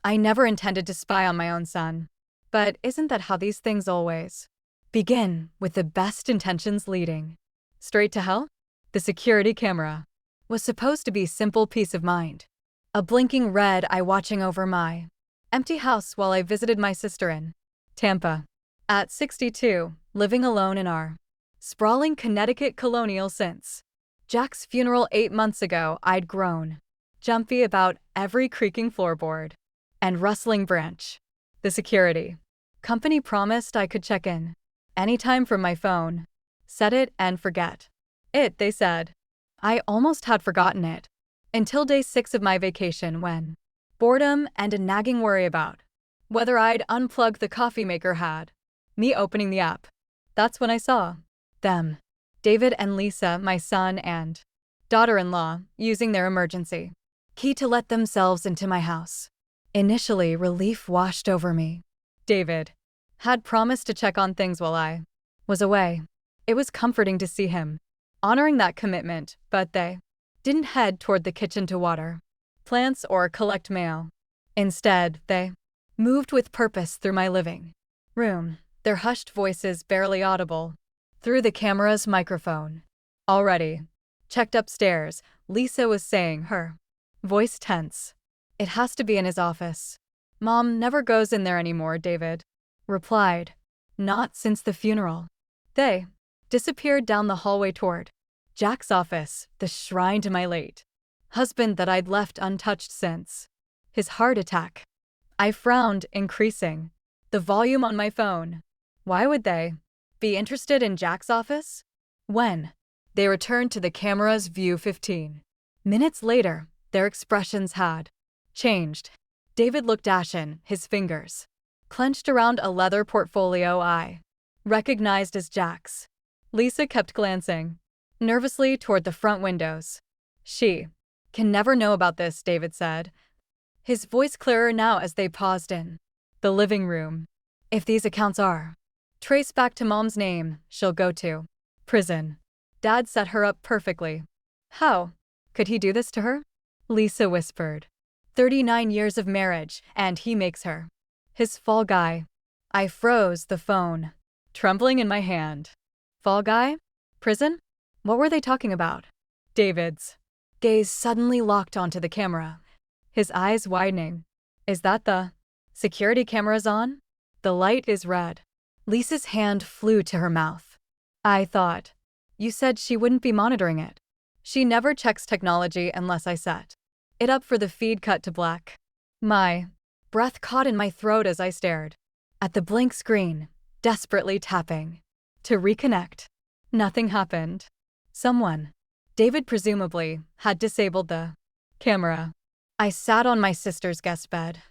I never intended to spy on my own son. But isn't that how these things always begin, with the best intentions leading straight to hell? The security camera was supposed to be simple peace of mind. A blinking red eye watching over my empty house while I visited my sister in Tampa. At 62, living alone in our sprawling Connecticut colonial since Jack's funeral 8 months ago, I'd grown jumpy about every creaking floorboard and rustling branch. The security company promised I could check in anytime from my phone. Set it and forget it, they said. I almost had forgotten it until day 6 of my vacation, when boredom and a nagging worry about whether I'd unplug the coffee maker had me opening the app. That's when I saw them, David and Lisa, my son and daughter-in-law, using their emergency key to let themselves into my house. Initially, relief washed over me. David had promised to check on things while I was away. It was comforting to see him honoring that commitment, but they didn't head toward the kitchen to water plants or collect mail. Instead, they moved with purpose through my living room, their hushed voices barely audible through the camera's microphone. Already checked upstairs, Lisa was saying, her voice tense. It has to be in his office. Mom never goes in there anymore, David replied. Not since the funeral. They disappeared down the hallway toward Jack's office, the shrine to my late husband that I'd left untouched since his heart attack. I frowned, increasing the volume on my phone. Why would they be interested in Jack's office? When they returned to the camera's view 15 minutes later, their expressions had changed. David looked ashen, his fingers clenched around a leather portfolio I recognized as Jack's. Lisa kept glancing nervously toward the front windows. She can never know about this, David said, his voice clearer now as they paused in the living room. If these accounts are traced back to Mom's name, she'll go to prison. Dad set her up perfectly. How could he do this to her? Lisa whispered. 39 years of marriage, and he makes her his fall guy. I froze, the phone trembling in my hand. Fall guy? Prison? What were they talking about? David's gaze suddenly locked onto the camera, his eyes widening. Is that the security cameras on? The light is red. Lisa's hand flew to her mouth. I thought you said she wouldn't be monitoring it. She never checks technology unless I set it up for the feed cut to black. My breath caught in my throat as I stared at the blank screen, desperately tapping to reconnect. Nothing happened. Someone, David presumably, had disabled the camera. I sat on my sister's guest bed,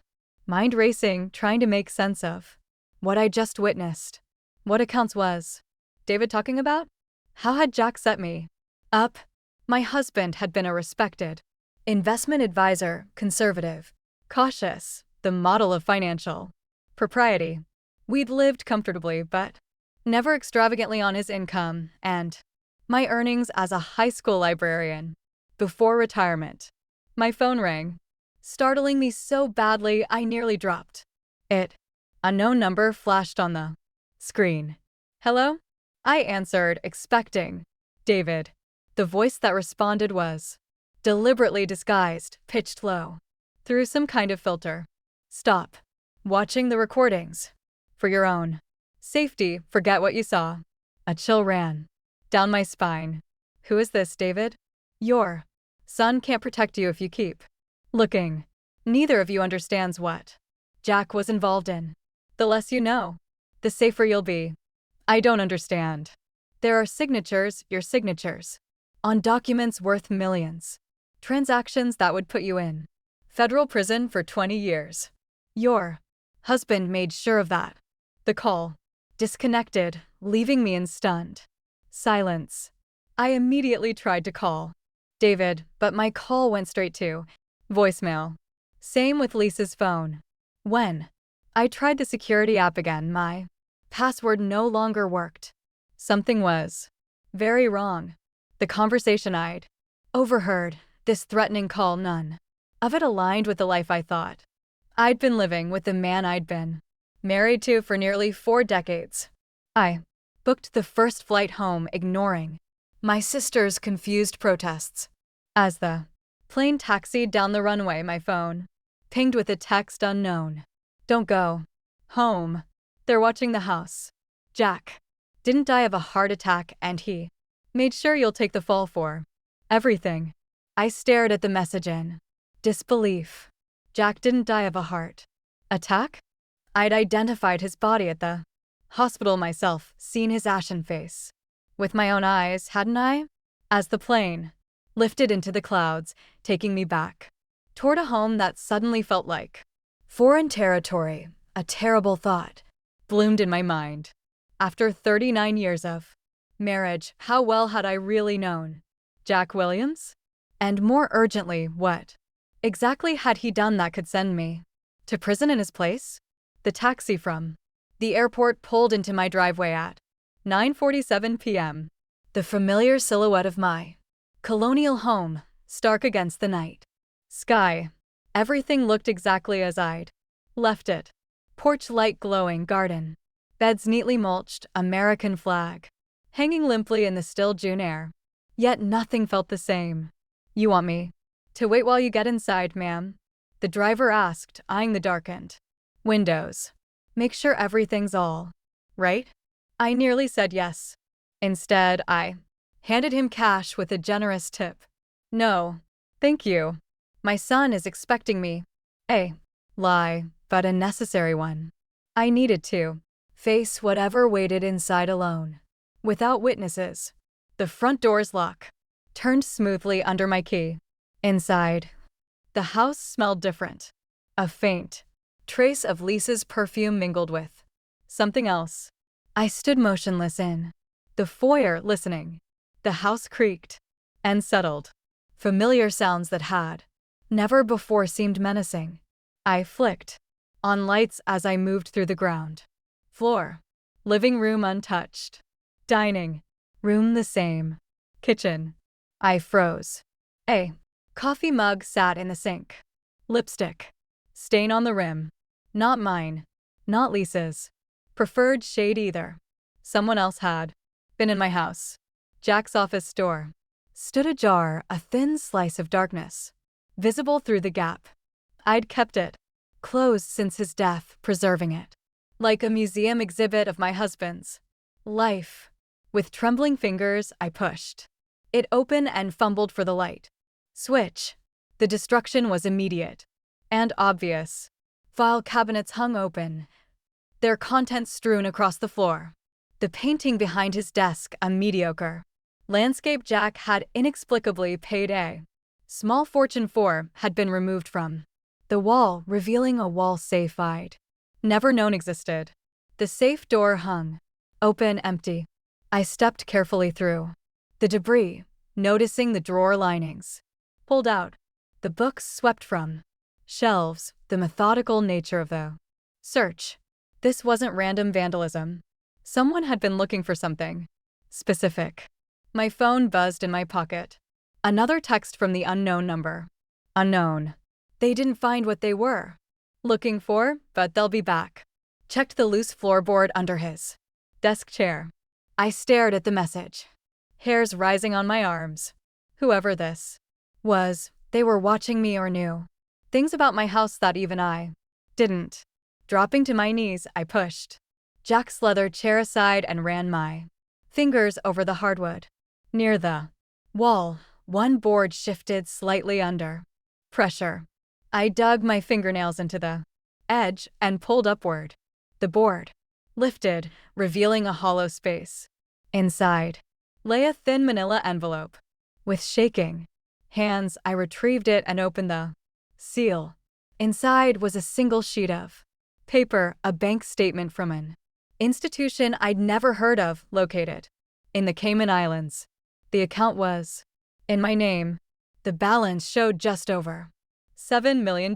mind racing, trying to make sense of what I just witnessed. What accounts was David talking about? How had Jack set me up? My husband had been a respected investment advisor, conservative, cautious, the model of financial propriety. We'd lived comfortably, but never extravagantly on his income and my earnings as a high school librarian. Before retirement, my phone rang, startling me so badly I nearly dropped it. A known number flashed on the screen. Hello? I answered, expecting David. The voice that responded was deliberately disguised, pitched low, through some kind of filter. Stop watching the recordings. For your own safety, forget what you saw. A chill ran down my spine. Who is this, David? Your son can't protect you if you keep looking. Neither of you understands what Jack was involved in. The less you know, the safer you'll be. I don't understand. There are signatures, your signatures, on documents worth millions. Transactions that would put you in federal prison for 20 years. Your husband made sure of that. The call disconnected, leaving me in stunned silence. I immediately tried to call David, but my call went straight to voicemail. Same with Lisa's phone. When I tried the security app again, my password no longer worked. Something was very wrong. The conversation I'd overheard, this threatening call, none of it aligned with the life I thought I'd been living with the man I'd been married to for nearly 4 decades. I booked the first flight home, ignoring my sister's confused protests. As the plane taxied down the runway, my phone pinged with a text unknown. Don't go home. They're watching the house. Jack didn't die of a heart attack, and he made sure you'll take the fall for everything. I stared at the message in disbelief. Jack didn't die of a heart attack? I'd identified his body at the hospital myself, seen his ashen face with my own eyes, hadn't I? As the plane lifted into the clouds, taking me back toward a home that suddenly felt like foreign territory, a terrible thought bloomed in my mind. After 39 years of marriage, how well had I really known Jack Williams? And more urgently, what exactly had he done that could send me to prison in his place? The taxi from the airport pulled into my driveway at 9:47 p.m. The familiar silhouette of my colonial home, stark against the night sky. Everything looked exactly as I'd left it. Porch light glowing, garden beds neatly mulched, American flag hanging limply in the still June air. Yet nothing felt the same. You want me to wait while you get inside, ma'am? The driver asked, eyeing the darkened windows. Make sure everything's all right? I nearly said yes. Instead, I handed him cash with a generous tip. No, thank you. My son is expecting me. A lie, but a necessary one. I needed to face whatever waited inside alone, without witnesses. The front door's lock turned smoothly under my key. Inside, the house smelled different. A faint trace of Lisa's perfume mingled with something else. I stood motionless in the foyer, listening. The house creaked and settled. Familiar sounds that had never before seemed menacing. I flicked on lights as I moved through the ground floor. Living room untouched. Dining room the same. Kitchen. I froze. A coffee mug sat in the sink. Lipstick stain on the rim. Not mine. Not Lisa's preferred shade either. Someone else had been in my house. Jack's office door stood ajar, a thin slice of darkness visible through the gap. I'd kept it closed since his death, preserving it like a museum exhibit of my husband's life. With trembling fingers, I pushed it open and fumbled for the light switch. The destruction was immediate and obvious. File cabinets hung open, their contents strewn across the floor. The painting behind his desk, a mediocre landscape Jack had inexplicably paid a small fortune for, had been removed from the wall, revealing a wall safe I'd never known existed. The safe door hung open, empty. I stepped carefully through the debris, noticing the drawer linings pulled out, the books swept from shelves, the methodical nature of the search. This wasn't random vandalism. Someone had been looking for something specific. My phone buzzed in my pocket. Another text from the unknown number. Unknown. They didn't find what they were looking for, but they'll be back. Checked the loose floorboard under his desk chair. I stared at the message, hairs rising on my arms. Whoever this was, they were watching me or knew things about my house that even I didn't. Dropping to my knees, I pushed Jack's leather chair aside and ran my fingers over the hardwood. Near the wall, one board shifted slightly under pressure. I dug my fingernails into the edge and pulled upward. The board lifted, revealing a hollow space. Inside lay a thin manila envelope. With shaking hands, I retrieved it and opened the seal. Inside was a single sheet of paper, a bank statement from an institution I'd never heard of, located in the Cayman Islands. The account was in my name. The balance showed just over $7 million.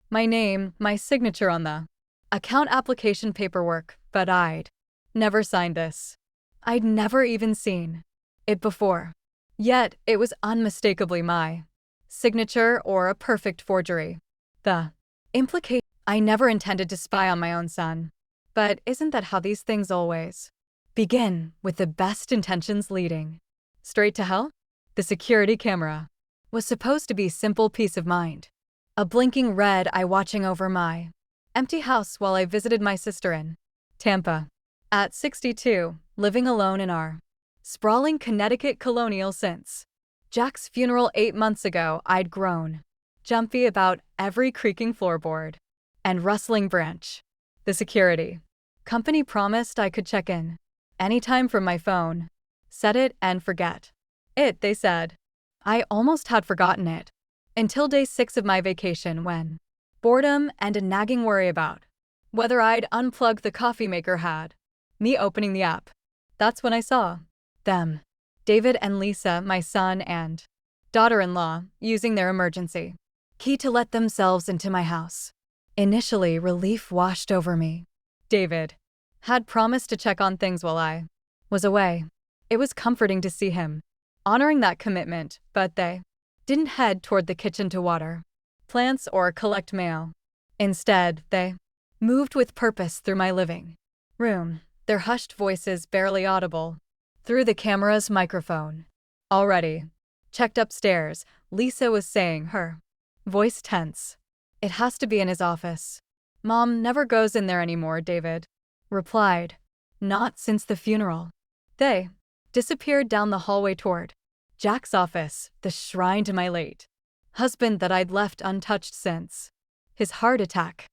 My name, my signature on the account application paperwork, but I'd never signed this. I'd never even seen it before. Yet it was unmistakably my signature, or a perfect forgery. The Implicate. I never intended to spy on my own son. But isn't that how these things always begin, with the best intentions leading straight to hell? The security camera was supposed to be simple peace of mind. A blinking red eye watching over my empty house while I visited my sister in Tampa. At 62, living alone in our sprawling Connecticut colonial since Jack's funeral 8 months ago, I'd grown jumpy about every creaking floorboard and rustling branch. The security company promised I could check in anytime from my phone. Set it and forget it, they said. I almost had forgotten it until day 6 of my vacation, when boredom and a nagging worry about whether I'd unplug the coffee maker had me opening the app. That's when I saw them, David and Lisa, my son and daughter-in-law, using their emergency key to let themselves into my house. Initially, relief washed over me. David had promised to check on things while I was away. It was comforting to see him honoring that commitment, but they didn't head toward the kitchen to water plants or collect mail. Instead, they moved with purpose through my living room, their hushed voices barely audible through the camera's microphone. Already checked upstairs, Lisa was saying, her voice tense. It has to be in his office. Mom never goes in there anymore, David replied. Not since the funeral. They disappeared down the hallway toward Jack's office, the shrine to my late husband that I'd left untouched since his heart attack.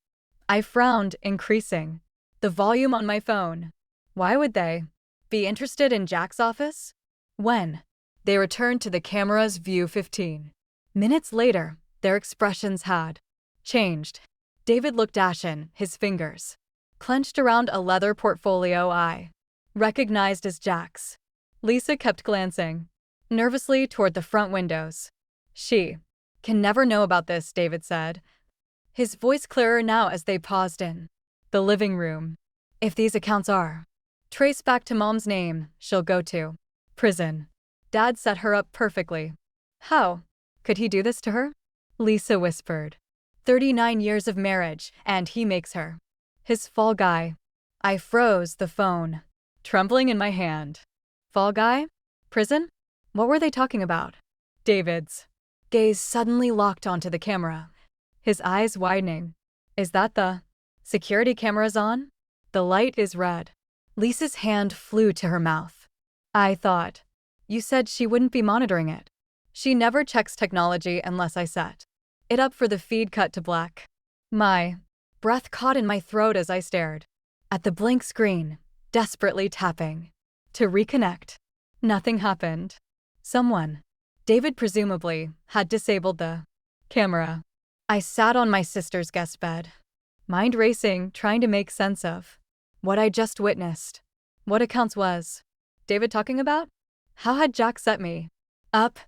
I frowned, increasing the volume on my phone. Why would they be interested in Jack's office? When they returned to the camera's view 15 minutes later, their expressions had changed. David looked ashen, his fingers clenched around a leather portfolio I recognized as Jack's. Lisa kept glancing nervously toward the front windows. She can never know about this, David said, his voice clearer now as they paused in the living room. If these accounts are traced back to Mom's name, she'll go to prison. Dad set her up perfectly. How could he do this to her? Lisa whispered. 39 years of marriage, and he makes her his fall guy. I froze, the phone trembling in my hand. Fall guy? Prison? What were they talking about? David's gaze suddenly locked onto the camera, his eyes widening. Is that the security cameras on? The light is red. Lisa's hand flew to her mouth. I thought you said she wouldn't be monitoring it. She never checks technology unless I set it up for the feed cut to black. My breath caught in my throat as I stared at the blank screen, desperately tapping to reconnect. Nothing happened. Someone, David presumably, had disabled the camera. I sat on my sister's guest bed, mind racing, trying to make sense of what I just witnessed. What accounts was David talking about? How had Jack set me up?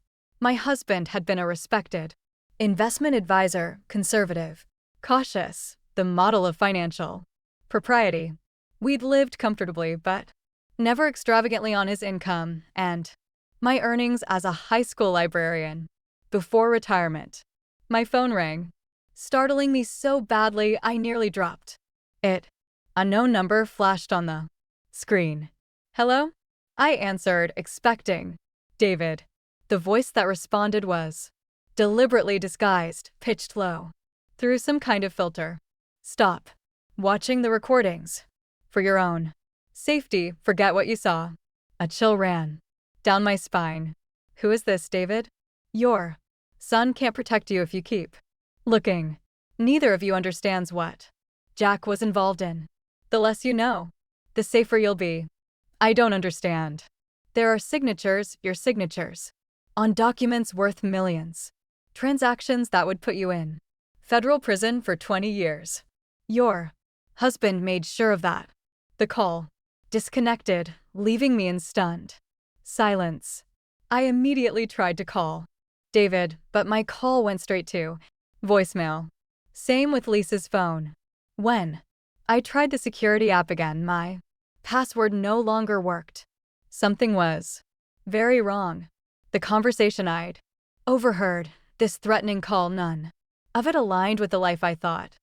My husband had been a respected investment advisor, conservative, cautious, the model of financial propriety. We'd lived comfortably, but never extravagantly on his income and my earnings as a high school librarian. Before retirement, my phone rang, startling me so badly I nearly dropped it. A known number flashed on the screen. Hello? I answered, expecting David. The voice that responded was deliberately disguised, pitched low, through some kind of filter. Stop watching the recordings. For your own safety, forget what you saw. A chill ran down my spine. Who is this, David? Your son can't protect you if you keep looking. Neither of you understands what Jack was involved in. The less you know, the safer you'll be. I don't understand. There are signatures, your signatures, on documents worth millions. Transactions that would put you in federal prison for 20 years. Your husband made sure of that. The call disconnected, leaving me in stunned silence. I immediately tried to call David, but my call went straight to voicemail. Same with Lisa's phone. When I tried the security app again, my password no longer worked. Something was very wrong. The conversation I'd overheard, this threatening call, none of it aligned with the life I thought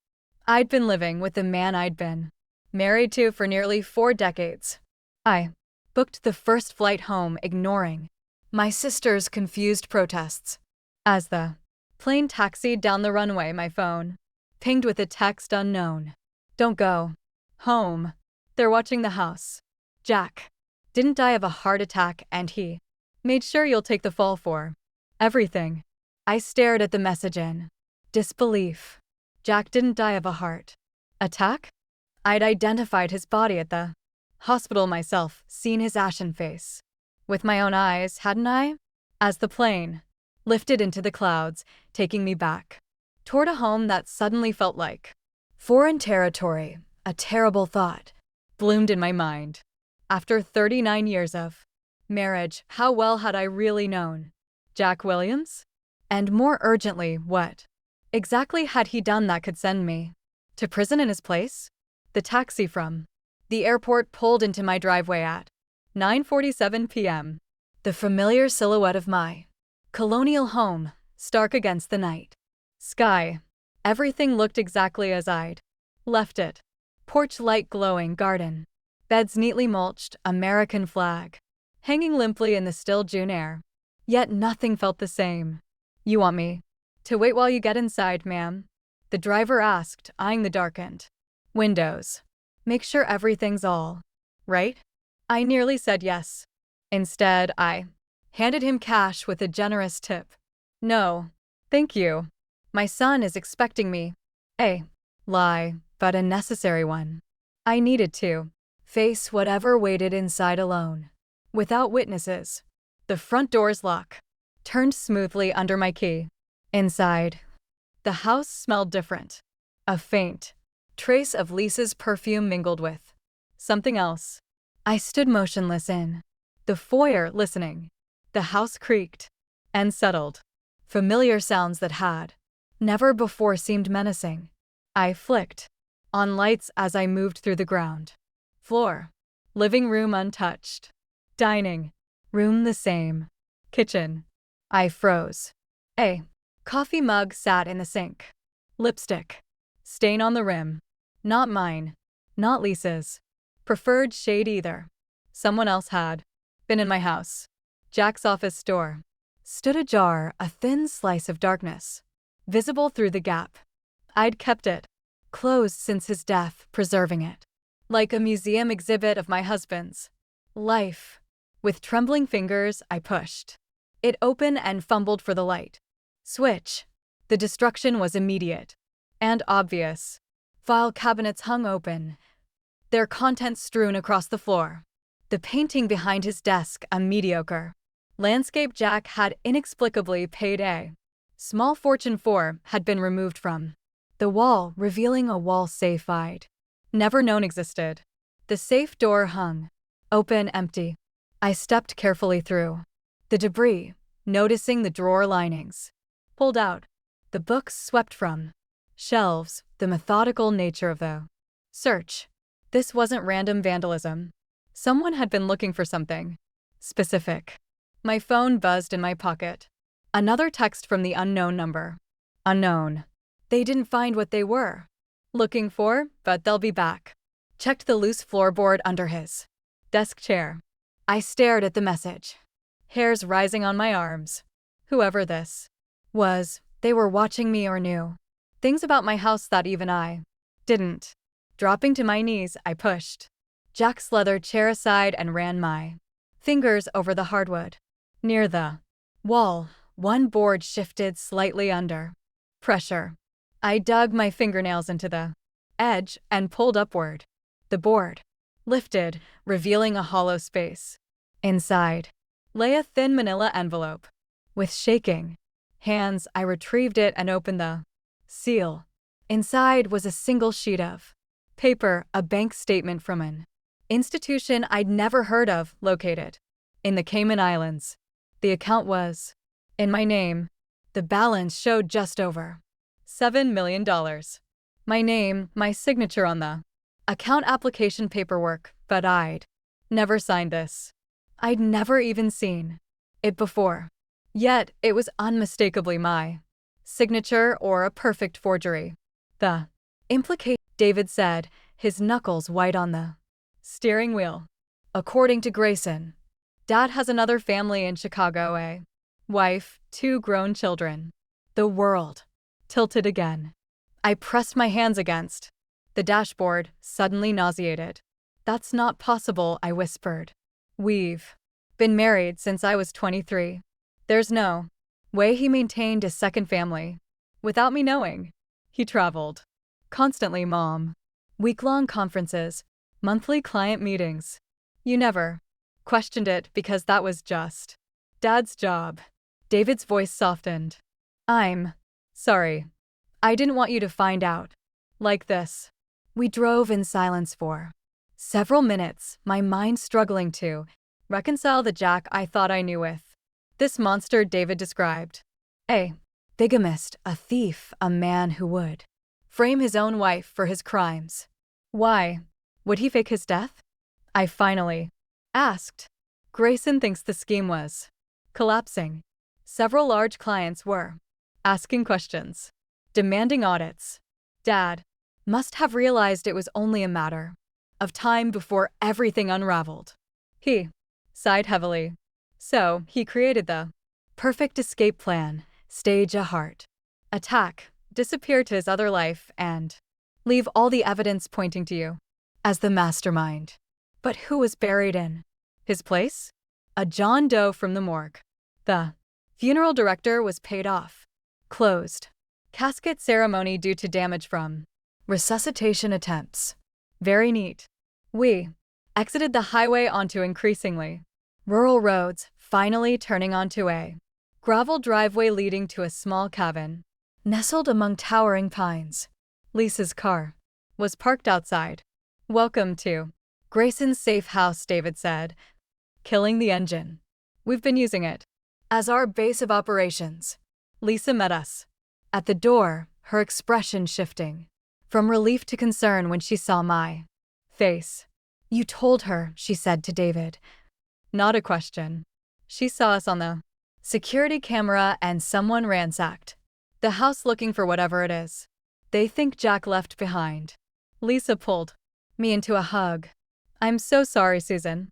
I'd been living with the man I'd been married to for nearly 4 decades. I booked the first flight home, ignoring my sister's confused protests. As the plane taxied down the runway, my phone pinged with a text unknown. Don't go home. They're watching the house. Jack didn't die of a heart attack, and he made sure you'll take the fall for everything. I stared at the message in disbelief. Jack didn't die of a heart attack? I'd identified his body at the hospital myself, seen his ashen face with my own eyes, hadn't I? As the plane lifted into the clouds, taking me back toward a home that suddenly felt like foreign territory, a terrible thought bloomed in my mind. After 39 years of marriage, how well had I really known Jack Williams? And more urgently, what exactly had he done that could send me to prison in his place? The taxi from the airport pulled into my driveway at 9:47 p.m. The familiar silhouette of my colonial home, stark against the night sky. Everything looked exactly as I'd left it. Porch light glowing, garden beds neatly mulched, American flag hanging limply in the still June air. Yet nothing felt the same. You want me to wait while you get inside, ma'am? The driver asked, eyeing the darkened windows. Make sure everything's all right? I nearly said yes. Instead, I handed him cash with a generous tip. No, thank you. My son is expecting me. A lie, but a necessary one. I needed to face whatever waited inside alone, without witnesses. The front door's lock turned smoothly under my key. Inside, the house smelled different. A faint trace of Lisa's perfume mingled with something else. I stood motionless in the foyer, listening. The house creaked and settled. Familiar sounds that had never before seemed menacing. I flicked on lights as I moved through the ground floor. Living room untouched. Dining room the same. Kitchen. I froze. A coffee mug sat in the sink. Lipstick stain on the rim. Not mine. Not Lisa's preferred shade either. Someone else had been in my house. Jack's office door stood ajar, a thin slice of darkness visible through the gap. I'd kept it closed since his death, preserving it like a museum exhibit of my husband's life. With trembling fingers, I pushed it open and fumbled for the light switch. The destruction was immediate and obvious. File cabinets hung open, their contents strewn across the floor. The painting behind his desk, a mediocre landscape Jack had inexplicably paid a small fortune for, had been removed from the wall, revealing a wall safe I'd never known existed. The safe door hung open, empty. I stepped carefully through the debris, noticing the drawer linings pulled out, the books swept from shelves, the methodical nature of the search. This wasn't random vandalism. Someone had been looking for something specific. My phone buzzed in my pocket. Another text from the unknown number. Unknown. They didn't find what they were looking for, but they'll be back. Checked the loose floorboard under his desk chair. I stared at the message, hairs rising on my arms. Whoever this was, they were watching me or knew things about my house that even I didn't. Dropping to my knees, I pushed Jack's leather chair aside and ran my fingers over the hardwood. Near the wall, one board shifted slightly under pressure. I dug my fingernails into the edge and pulled upward. The board lifted, revealing a hollow space. Inside lay a thin manila envelope. With shaking hands, I retrieved it and opened the seal. Inside was a single sheet of paper, a bank statement from an institution I'd never heard of, located in the Cayman Islands. The account was in my name. The balance showed just over $7 million. My name, my signature on the account application paperwork, but I'd never signed this. I'd never even seen it before. Yet it was unmistakably my signature, or a perfect forgery. The implicate, David said, his knuckles white on the steering wheel. According to Grayson, Dad has another family in Chicago, a wife, 2 grown children. The world tilted again. I pressed my hands against the dashboard, suddenly nauseated. That's not possible, I whispered. We've been married since I was 23. There's no way he maintained a second family without me knowing. He traveled constantly, Mom. Week-long conferences, monthly client meetings. You never questioned it because that was just Dad's job. David's voice softened. I'm sorry. I didn't want you to find out like this. We drove in silence for several minutes, my mind struggling to reconcile the Jack I thought I knew with this monster David described. A bigamist, a thief, a man who would frame his own wife for his crimes. Why would he fake his death? I finally asked. Grayson thinks the scheme was collapsing. Several large clients were asking questions, demanding audits. Dad must have realized it was only a matter of time before everything unraveled. He sighed heavily. So he created the perfect escape plan, stage a heart attack, disappear to his other life, and leave all the evidence pointing to you as the mastermind. But who was buried in his place? A John Doe from the morgue. The funeral director was paid off. Closed. Casket ceremony due to damage from resuscitation attempts. Very neat. We exited the highway onto increasingly rural roads, finally turning onto a gravel driveway leading to a small cabin nestled among towering pines. Lisa's car was parked outside. Welcome to Grayson's safe house, David said, killing the engine. We've been using it as our base of operations. Lisa met us at the door, her expression shifting from relief to concern when she saw my face. You told her, she said to David. Not a question. She saw us on the security camera and someone ransacked the house looking for whatever it is they think Jack left behind. Lisa pulled me into a hug. I'm so sorry, Susan.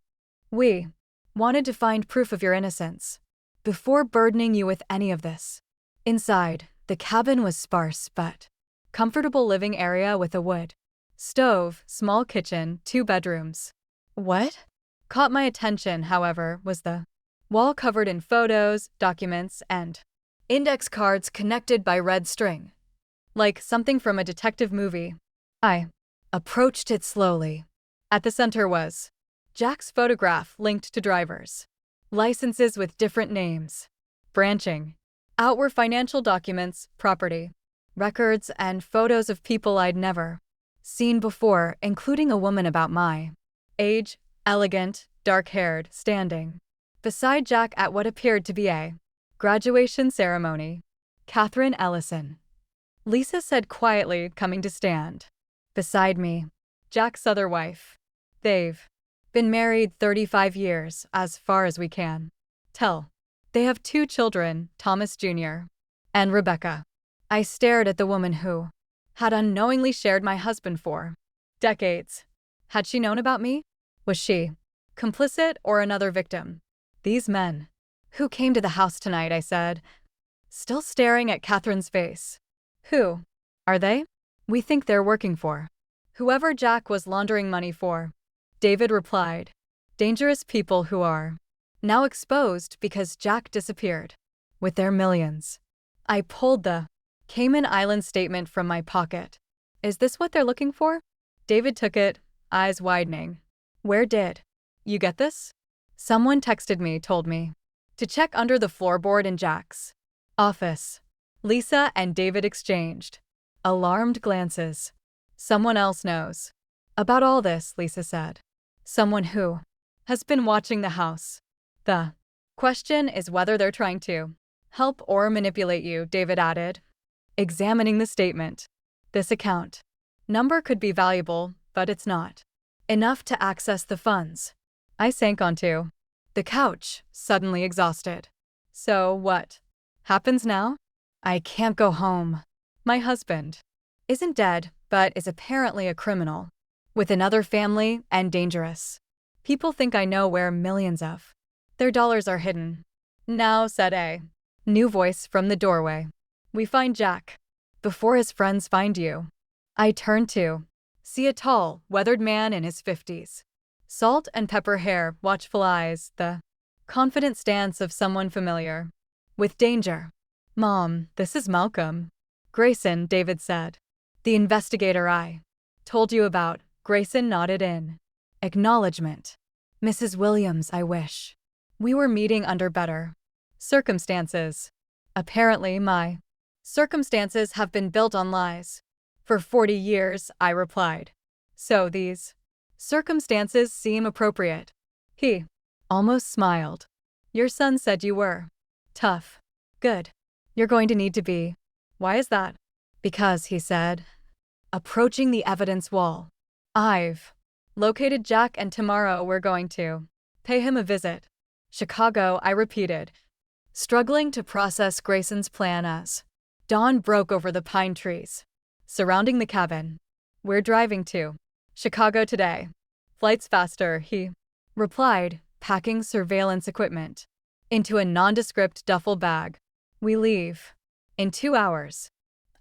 We wanted to find proof of your innocence before burdening you with any of this. Inside, the cabin was sparse but comfortable living area with a wood stove, small kitchen, 2 bedrooms. What caught my attention, however, was the wall covered in photos, documents, and index cards connected by red string, like something from a detective movie. I approached it slowly. At the center was Jack's photograph linked to drivers, licenses with different names. Branching out were financial documents, property records, and photos of people I'd never seen before, including a woman about my age, elegant, dark-haired, standing beside Jack at what appeared to be a graduation ceremony. Catherine Ellison. Lisa said quietly, coming to stand beside me. Jack's other wife. They've been married 35 years, as far as we can tell. They have 2 children, Thomas Jr. and Rebecca. I stared at the woman who had unknowingly shared my husband for decades. Had she known about me? Was she complicit or another victim? These men who came to the house tonight, I said, still staring at Catherine's face. Who are they? We think they're working for whoever Jack was laundering money for. David replied, dangerous people who are now exposed because Jack disappeared with their millions. I pulled the Cayman Island statement from my pocket. Is this what they're looking for? David took it, eyes widening. Where did you get this? Someone texted me, told me to check under the floorboard in Jack's office. Lisa and David exchanged alarmed glances. Someone else knows about all this, Lisa said. Someone who has been watching the house. The question is whether they're trying to help or manipulate you, David added, examining the statement. This account number could be valuable, but it's not enough to access the funds. I sank onto the couch, suddenly exhausted. So what happens now? I can't go home. My husband isn't dead, but is apparently a criminal, with another family and dangerous. People think I know where millions of their dollars are hidden. Now, said a new voice from the doorway. We find Jack before his friends find you. I turn to see a tall, weathered man in his 50s. Salt and pepper hair, watchful eyes, the confident stance of someone familiar with danger. Mom, this is Malcolm. Grayson, David said. The investigator I told you about. Grayson nodded in acknowledgement. Mrs. Williams, I wish we were meeting under better circumstances. Apparently, my circumstances have been built on lies. For 40 years, I replied. So these circumstances seem appropriate. He almost smiled. Your son said you were tough. Good. You're going to need to be. Why is that? Because, he said, approaching the evidence wall. I've located Jack and tomorrow we're going to pay him a visit. Chicago, I repeated, struggling to process Grayson's plan as dawn broke over the pine trees surrounding the cabin. We're driving to Chicago today. Flight's faster, he replied, packing surveillance equipment into a nondescript duffel bag. We leave in 2 hours.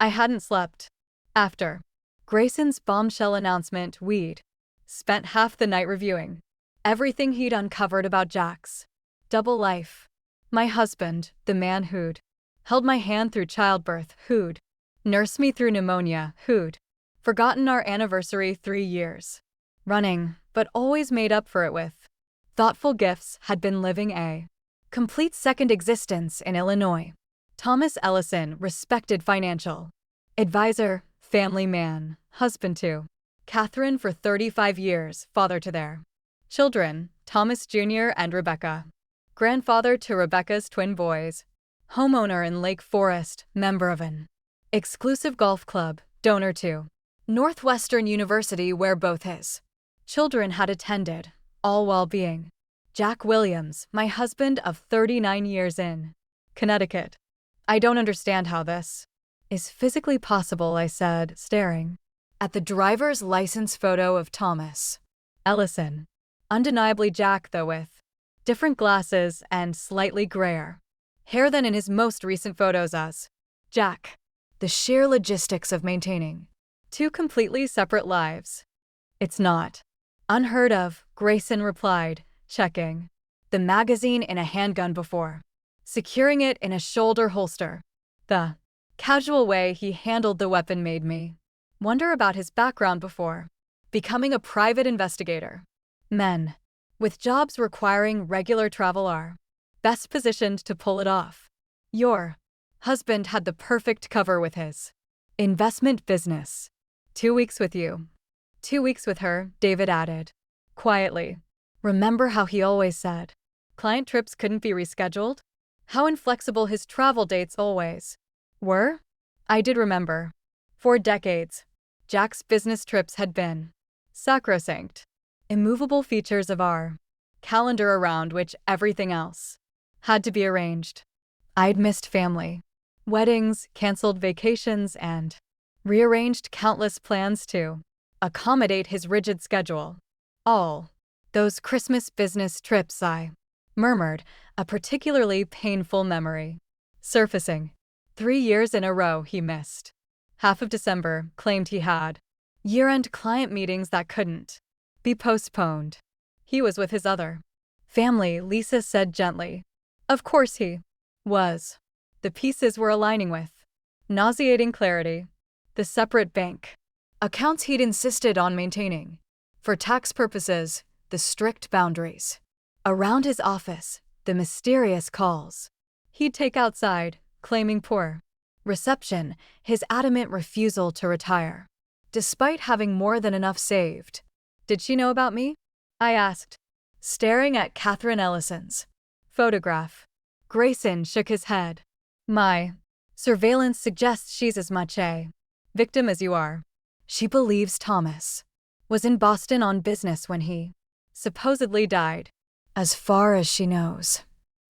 I hadn't slept. After Grayson's bombshell announcement, we'd spent half the night reviewing everything he'd uncovered about Jack's double life. My husband, the man who'd held my hand through childbirth, who'd nursed me through pneumonia, who'd forgotten our anniversary 3 years running, but always made up for it with thoughtful gifts, had been living a complete second existence in Illinois. Thomas Ellison, respected financial advisor, family man, husband to Catherine for 35 years, father to their children, Thomas Jr. and Rebecca, grandfather to Rebecca's twin boys, homeowner in Lake Forest, member of an exclusive golf club, donor to Northwestern University where both his children had attended, all while being Jack Williams, my husband of 39 years in Connecticut. I don't understand how this is physically possible, I said, staring at the driver's license photo of Thomas Ellison. Undeniably Jack, though with different glasses and slightly grayer hair than in his most recent photos as Jack. The sheer logistics of maintaining 2 completely separate lives. It's not unheard of, Grayson replied, checking the magazine in a handgun before securing it in a shoulder holster. The casual way he handled the weapon made me wonder about his background before becoming a private investigator. Men with jobs requiring regular travel are best positioned to pull it off. Your husband had the perfect cover with his investment business. 2 weeks with you. 2 weeks with her, David added quietly. Remember how he always said client trips couldn't be rescheduled? How inflexible his travel dates always were? I did remember. For decades, Jack's business trips had been sacrosanct, immovable features of our calendar around which everything else had to be arranged. I'd missed family, weddings, canceled vacations, and rearranged countless plans to accommodate his rigid schedule. All those Christmas business trips, I murmured, a particularly painful memory surfacing. 3 years in a row he missed. Half of December, claimed he had year-end client meetings that couldn't be postponed. He was with his other family, Lisa said gently. Of course he was. The pieces were aligning with nauseating clarity. The separate bank accounts he'd insisted on maintaining. For tax purposes, the strict boundaries around his office, the mysterious calls he'd take outside, claiming poor reception, his adamant refusal to retire, despite having more than enough saved. Did she know about me? I asked, staring at Catherine Ellison's photograph. Grayson shook his head. My surveillance suggests she's as much a victim as you are. She believes Thomas was in Boston on business when he supposedly died. As far as she knows,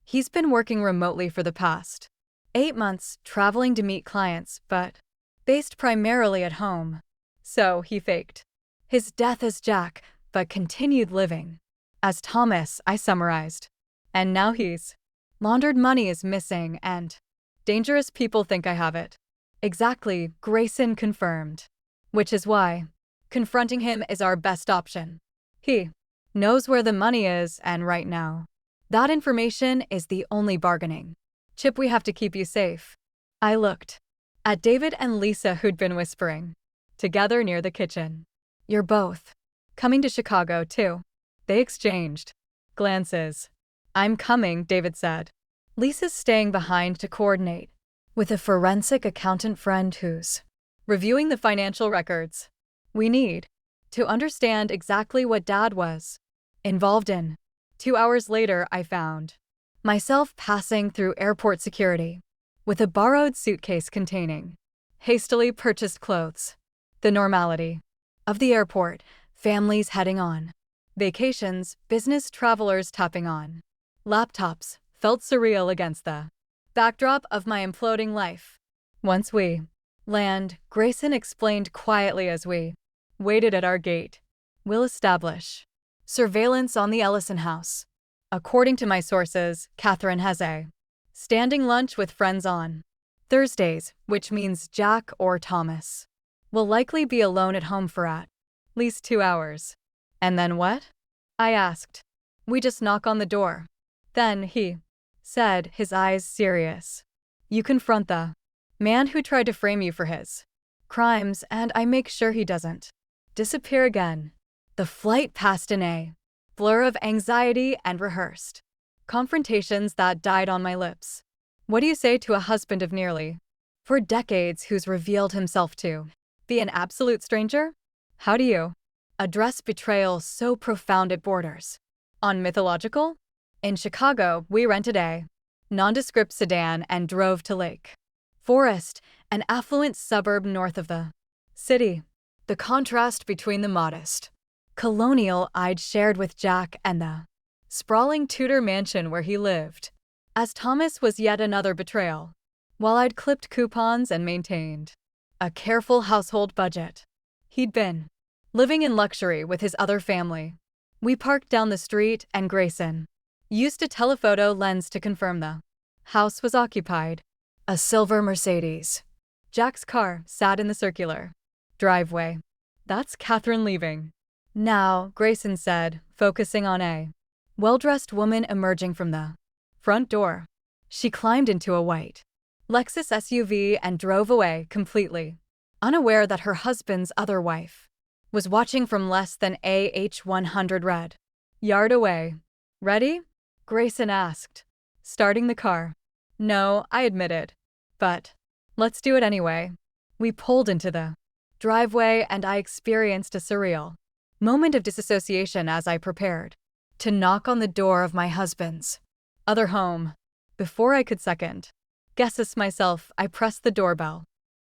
he's been working remotely for the past 8 months traveling to meet clients, but based primarily at home. So he faked his death as Jack, but continued living as Thomas, I summarized. And now he's laundered money is missing and dangerous people think I have it. Exactly, Grayson confirmed. Which is why confronting him is our best option. He knows where the money is, and right now, that information is the only bargaining chip we have to keep you safe. I looked at David and Lisa, who'd been whispering together near the kitchen. You're both coming to Chicago, too. They exchanged glances. I'm coming, David said. Lisa's staying behind to coordinate with a forensic accountant friend who's reviewing the financial records we need to understand exactly what Dad was involved in. 2 hours later, I found myself passing through airport security with a borrowed suitcase containing hastily purchased clothes. The normality of the airport, families heading on vacations, business travelers tapping on laptops, felt surreal against the backdrop of my imploding life. Once we land, Grayson explained quietly as we waited at our gate. We'll establish surveillance on the Ellison house. According to my sources, Catherine has a standing lunch with friends on Thursdays, which means Jack or Thomas will likely be alone at home for at least 2 hours. And then what? I asked. We just knock on the door. Then he said, his eyes serious. You confront the man who tried to frame you for his crimes, and I make sure he doesn't disappear again. The flight passed in a blur of anxiety and rehearsed confrontations that died on my lips. What do you say to a husband of nearly 4 decades who's revealed himself to be an absolute stranger? How do you address betrayal so profound it borders on mythological? In Chicago, we rented a nondescript sedan and drove to Lake Forest, an affluent suburb north of the city. The contrast between the modest colonial I'd shared with Jack and the sprawling Tudor mansion where he lived, as Thomas was yet another betrayal. While I'd clipped coupons and maintained a careful household budget, he'd been living in luxury with his other family. We parked down the street, and Grayson used a telephoto lens to confirm the house was occupied. A silver Mercedes. Jack's car sat in the circular driveway. That's Catherine leaving now, Grayson said, focusing on a well-dressed woman emerging from the front door. She climbed into a white Lexus SUV and drove away completely, unaware that her husband's other wife was watching from less than AH-100 red yard away. Ready? Grayson asked, starting the car. No, I admitted. But let's do it anyway. We pulled into the driveway, and I experienced a surreal moment of disassociation as I prepared to knock on the door of my husband's other home. Before I could second guess myself, I pressed the doorbell.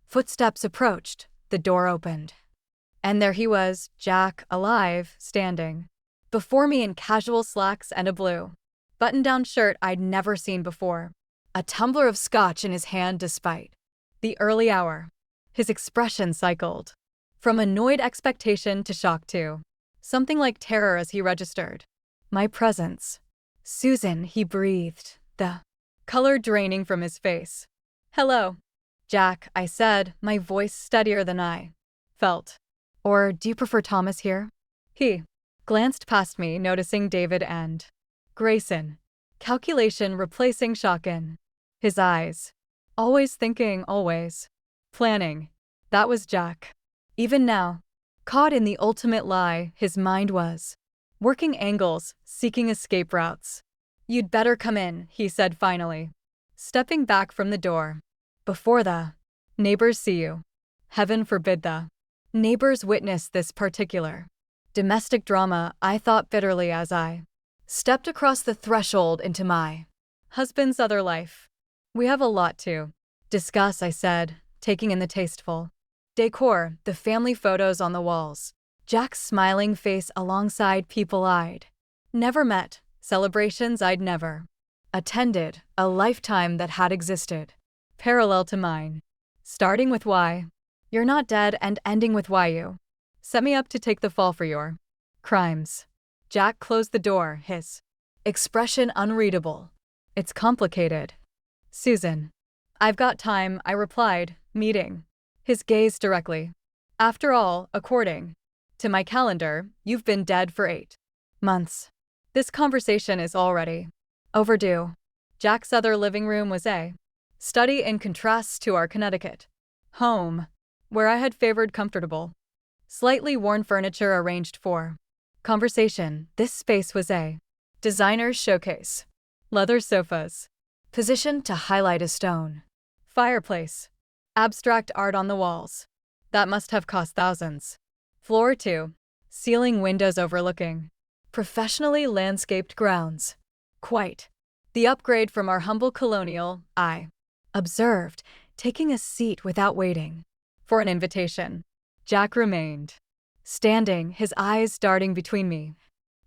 Footsteps approached, the door opened, and there he was, Jack, alive, standing before me in casual slacks and a blue button-down shirt I'd never seen before. A tumbler of scotch in his hand despite the early hour. His expression cycled from annoyed expectation to shock to something like terror as he registered my presence. Susan, he breathed, the color draining from his face. Hello, Jack, I said, my voice steadier than I felt. Or do you prefer Thomas here? He glanced past me, noticing David and Grayson. Calculation replacing shock in his eyes. Always thinking, always planning. That was Jack. Even now, caught in the ultimate lie, his mind was working angles, seeking escape routes. You'd better come in, he said finally, stepping back from the door. Before the neighbors see you. Heaven forbid the neighbors witness this particular domestic drama, I thought bitterly as I stepped across the threshold into my husband's other life. We have a lot to discuss, I said, taking in the tasteful decor, the family photos on the walls, Jack's smiling face alongside people I'd never met, celebrations I'd never attended, a lifetime that had existed parallel to mine. Starting with why you're not dead and ending with why you set me up to take the fall for your crimes. Jack closed the door, his expression unreadable. It's complicated. Susan. I've got time, I replied, meeting his gaze directly. After all, according to my calendar, you've been dead for 8 months. This conversation is already overdue. Jack's other living room was a study in contrast to our Connecticut home, where I had favored comfortable, slightly worn furniture arranged for conversation. This space was a designer's showcase. Leather sofas, positioned to highlight a stone fireplace, abstract art on the walls. That must have cost thousands. Floor 2, ceiling windows overlooking professionally landscaped grounds. Quite the upgrade from our humble colonial, I observed, taking a seat without waiting for an invitation. Jack remained standing, his eyes darting between me,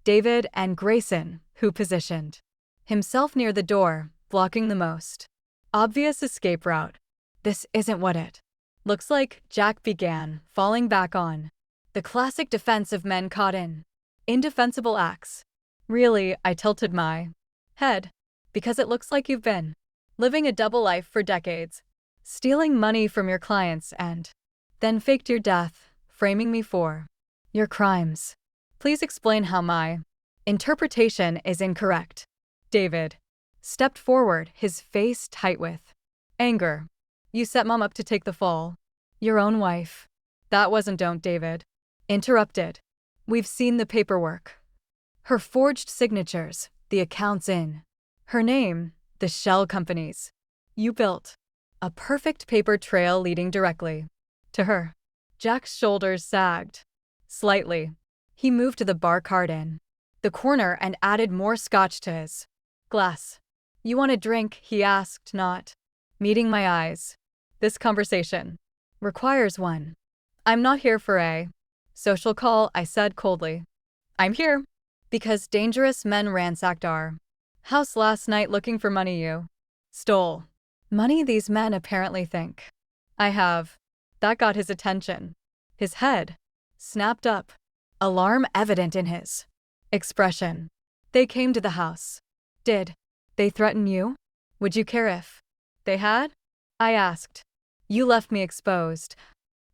David, and Grayson, who positioned himself near the door, blocking the most obvious escape route. This isn't what it looks like, Jack began, falling back on the classic defense of men caught in indefensible acts. Really, I tilted my head, because it looks like you've been living a double life for decades, stealing money from your clients and then faked your death, framing me for your crimes. Please explain how my interpretation is incorrect. David stepped forward, his face tight with anger. You set Mom up to take the fall. Your own wife. That wasn't. Don't, David interrupted. We've seen the paperwork. Her forged signatures, the accounts in her name, the shell companies. You built a perfect paper trail leading directly to her. Jack's shoulders sagged slightly. He moved to the bar cart in the corner and added more scotch to his glass. You want a drink? He asked, not meeting my eyes. This conversation requires one. I'm not here for a social call, I said coldly. I'm here because dangerous men ransacked our house last night looking for money you stole. Money these men apparently think I have. That got his attention. His head snapped up, alarm evident in his expression. They came to the house. Did they threaten you? Would you care if they had? I asked. You left me exposed.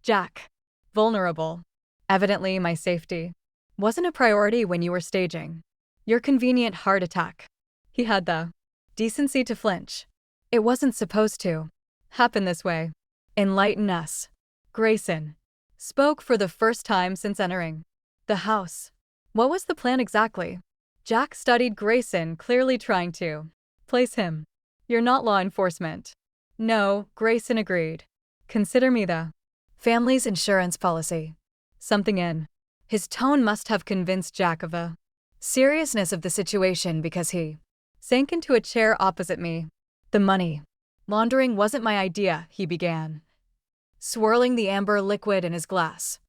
Jack. Vulnerable. Evidently, my safety wasn't a priority when you were staging your convenient heart attack. He had the decency to flinch. It wasn't supposed to happen this way. Enlighten us. Grayson spoke for the first time since entering the house. What was the plan exactly? Jack studied Grayson, clearly trying to place him. You're not law enforcement. No, Grayson agreed. Consider me the family's insurance policy. Something in his tone must have convinced Jack of the seriousness of the situation because he sank into a chair opposite me. The money laundering wasn't my idea, he began, swirling the amber liquid in his glass.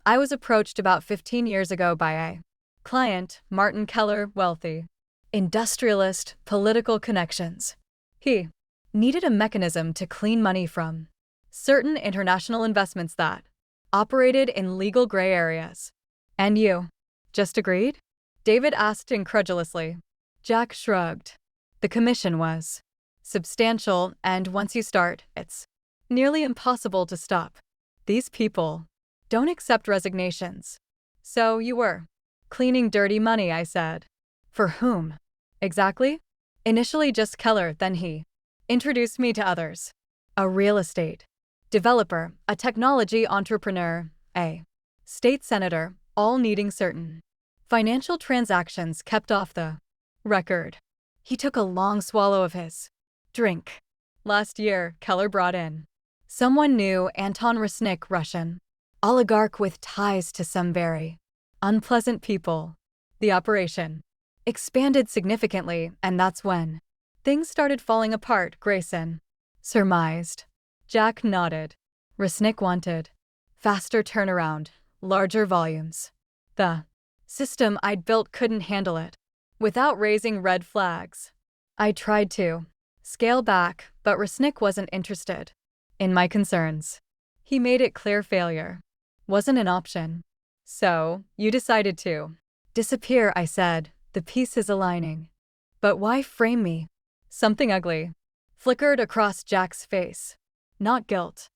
I was approached about 15 years ago by a client, Martin Keller, wealthy industrialist, political connections. He needed a mechanism to clean money from certain international investments that operated in legal gray areas. And you just agreed? David asked incredulously. Jack shrugged. The commission was substantial, and once you start, it's nearly impossible to stop. These people don't accept resignations. So you were cleaning dirty money, I said. For whom? Exactly? Initially just Keller, then he introduced me to others. A real estate developer, a technology entrepreneur, a state senator, all needing certain financial transactions kept off the record. He took a long swallow of his drink. Last year, Keller brought in someone new, Anton Resnick, Russian oligarch with ties to some very unpleasant people. The operation expanded significantly, and that's when things started falling apart, Grayson surmised. Jack nodded. Resnick wanted faster turnaround, larger volumes. The system I'd built couldn't handle it without raising red flags. I tried to Scale back, but Resnick wasn't interested in my concerns. He made it clear failure wasn't an option. So, you decided to disappear, I said, the pieces aligning. But why frame me? Something ugly flickered across Jack's face. Not guilt,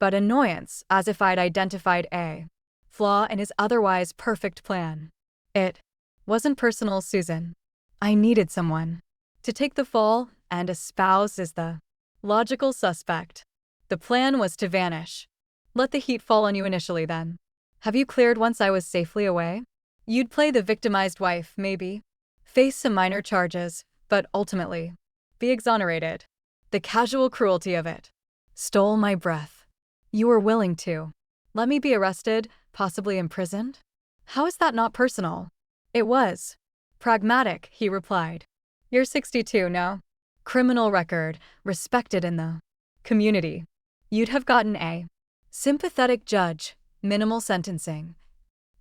but annoyance, as if I'd identified a flaw in his otherwise perfect plan. It wasn't personal, Susan. I needed someone to take the fall, and a spouse is the logical suspect. The plan was to vanish. Let the heat fall on you initially, then. Have you cleared once I was safely away? You'd play the victimized wife, maybe. Face some minor charges, but ultimately be exonerated. The casual cruelty of it stole my breath. You were willing to let me be arrested, possibly imprisoned? How is that not personal? It was pragmatic, he replied. You're 62, no? Criminal record, respected in the community. You'd have gotten a sympathetic judge, minimal sentencing,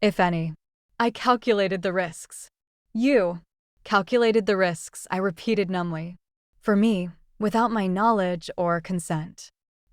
if any. I calculated the risks. You calculated the risks, I repeated numbly. For me, without my knowledge or consent.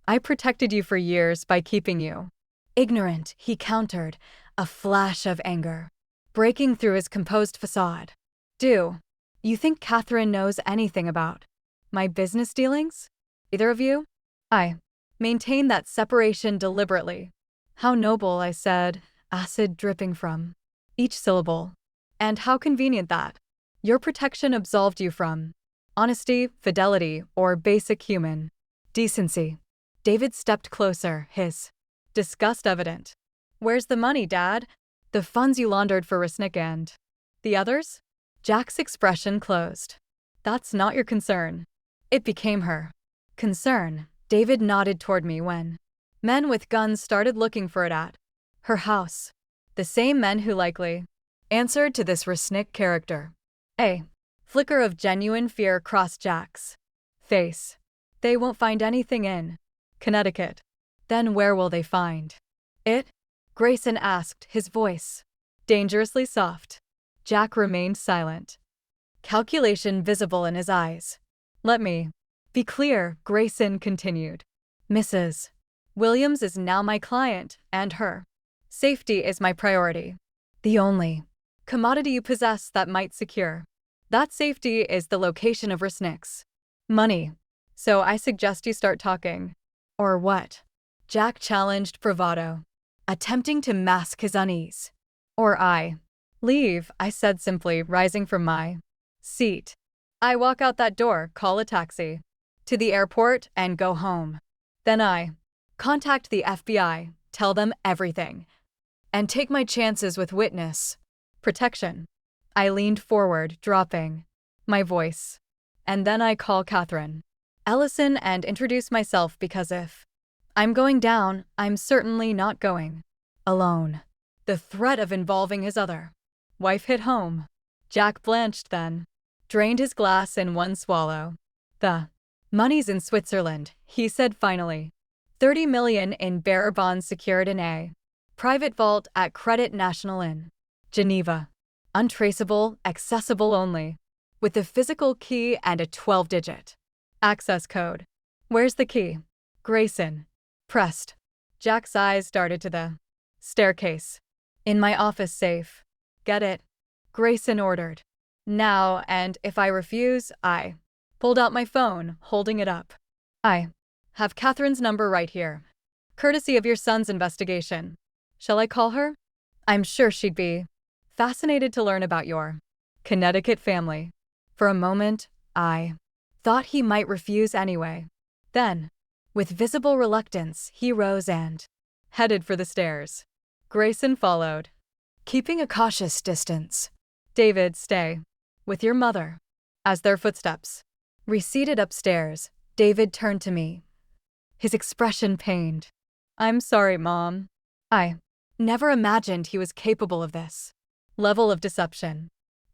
I protected you for years by keeping you ignorant, he countered, a flash of anger breaking through his composed facade. Do you think Catherine knows anything about my business dealings? Either of you? I maintained that separation deliberately. How noble, I said, acid dripping from each syllable. And how convenient that your protection absolved you from honesty, fidelity, or basic human decency. David stepped closer, his disgust evident. Where's the money, Dad? The funds you laundered for Resnick and the others? Jack's expression closed. That's not your concern. It became her concern. David nodded toward me when men with guns started looking for it at her house. The same men who likely answered to this Resnick character. A flicker of genuine fear crossed Jack's face. They won't find anything in Connecticut. Then where will they find it? Grayson asked, his voice dangerously soft. Jack remained silent, calculation visible in his eyes. Let me be clear, Grayson continued. Mrs. Williams is now my client, and her safety is my priority. The only commodity you possess that might secure that safety is the location of Resnick's money. So I suggest you start talking. Or what? Jack challenged bravado, attempting to mask his unease. Or I leave, I said simply, rising from my seat. I walk out that door, call a taxi to the airport, and go home. Then I contact the FBI, tell them everything, and take my chances with witness protection. I leaned forward, dropping my voice. And then I call Catherine Ellison and introduce myself, because if I'm going down, I'm certainly not going alone. The threat of involving his other wife hit home. Jack blanched then, drained his glass in one swallow. The money's in Switzerland, he said finally. 30 million in bearer bonds secured in a private vault at Credit National in Geneva. Untraceable, accessible only, with a physical key and a 12-digit access code. Where's the key? Grayson pressed. Jack's eyes darted to the staircase. In my office safe. Get it? Grayson ordered. Now, and if I refuse, I pulled out my phone, holding it up. I have Catherine's number right here, courtesy of your son's investigation. Shall I call her? I'm sure she'd be fascinated to learn about your Connecticut family. For a moment, I thought he might refuse anyway. Then, with visible reluctance, he rose and headed for the stairs. Grayson followed, keeping a cautious distance. David, stay with your mother. As their footsteps receded upstairs, David turned to me, his expression pained. I'm sorry, Mom. I never imagined he was capable of this level of deception.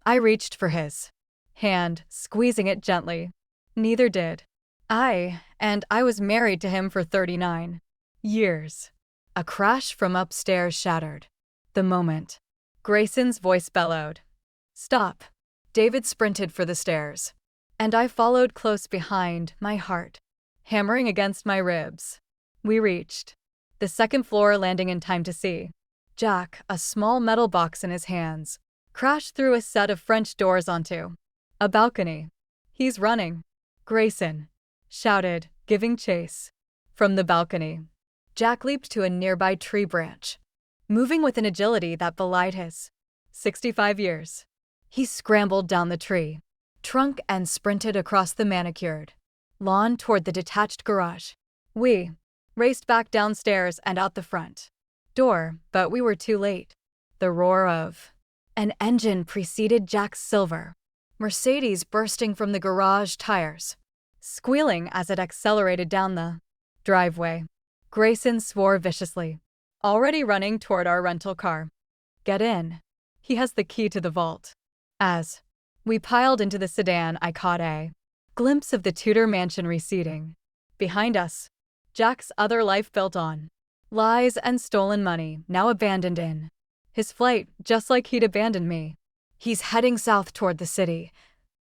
I reached for his hand, squeezing it gently. Neither did I, and I was married to him for 39 years. A crash from upstairs shattered the moment. Grayson's voice bellowed. Stop. David sprinted for the stairs. and I followed close behind, my heart hammering against my ribs. We reached the second floor, landing in time to see Jack, a small metal box in his hands, crash through a set of French doors onto a balcony. "He's running!" Grayson shouted, giving chase. From the balcony, Jack leaped to a nearby tree branch, moving with an agility that belied his 65 years. He scrambled down the tree trunk and sprinted across the manicured lawn toward the detached garage. We raced back downstairs and out the front door, but we were too late. The roar of an engine preceded Jack's silver Mercedes bursting from the garage tires, squealing as it accelerated down the driveway. Grayson swore viciously, already running toward our rental car. "Get in. He has the key to the vault." As we piled into the sedan, I caught a glimpse of the Tudor mansion receding. Behind us, Jack's other life built on lies and stolen money, now abandoned in his flight, just like he'd abandoned me. "He's heading south toward the city,"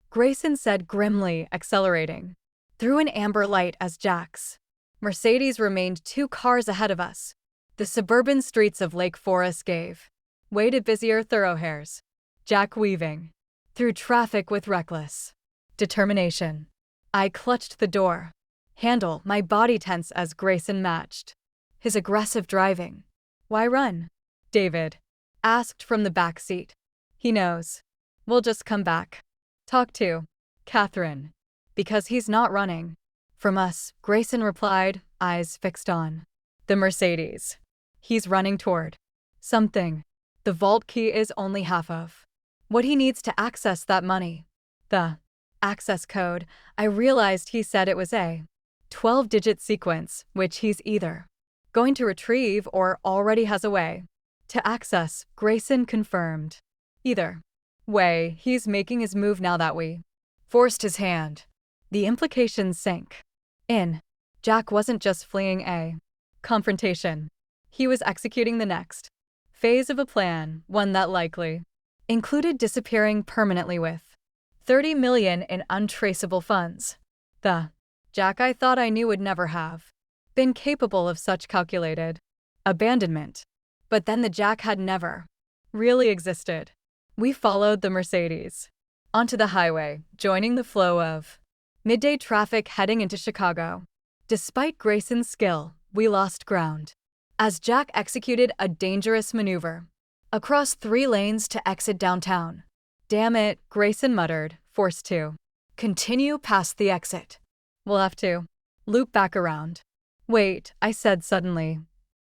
Grayson said grimly, accelerating through an amber light as Jack's Mercedes remained 2 cars ahead of us. The suburban streets of Lake Forest gave way to busier thoroughfares, Jack weaving through traffic with reckless determination. I clutched the door handle, my body tense as Grayson matched his aggressive driving. "Why run?" David asked from the back seat. "He knows. We'll just come back. Talk to Catherine. Because he's not running from us," Grayson replied, eyes fixed on the Mercedes. "He's running toward something. The vault key is only half of what he needs to access that money. The access code." I realized he said it was a 12-digit sequence, which he's either going to retrieve or already has a way to access, Grayson confirmed. "Either way, he's making his move now that we forced his hand." The implications sank in. Jack wasn't just fleeing a confrontation. He was executing the next phase of a plan, one that likely included disappearing permanently with 30 million in untraceable funds. The Jack I thought I knew would never have been capable of such calculated abandonment. But then the Jack had never really existed. We followed the Mercedes onto the highway, joining the flow of midday traffic heading into Chicago. Despite Grayson's skill, we lost ground as Jack executed a dangerous maneuver across 3 lanes to exit downtown. "Damn it," Grayson muttered, forced to continue past the exit. "We'll have to loop back around." "Wait," I said suddenly,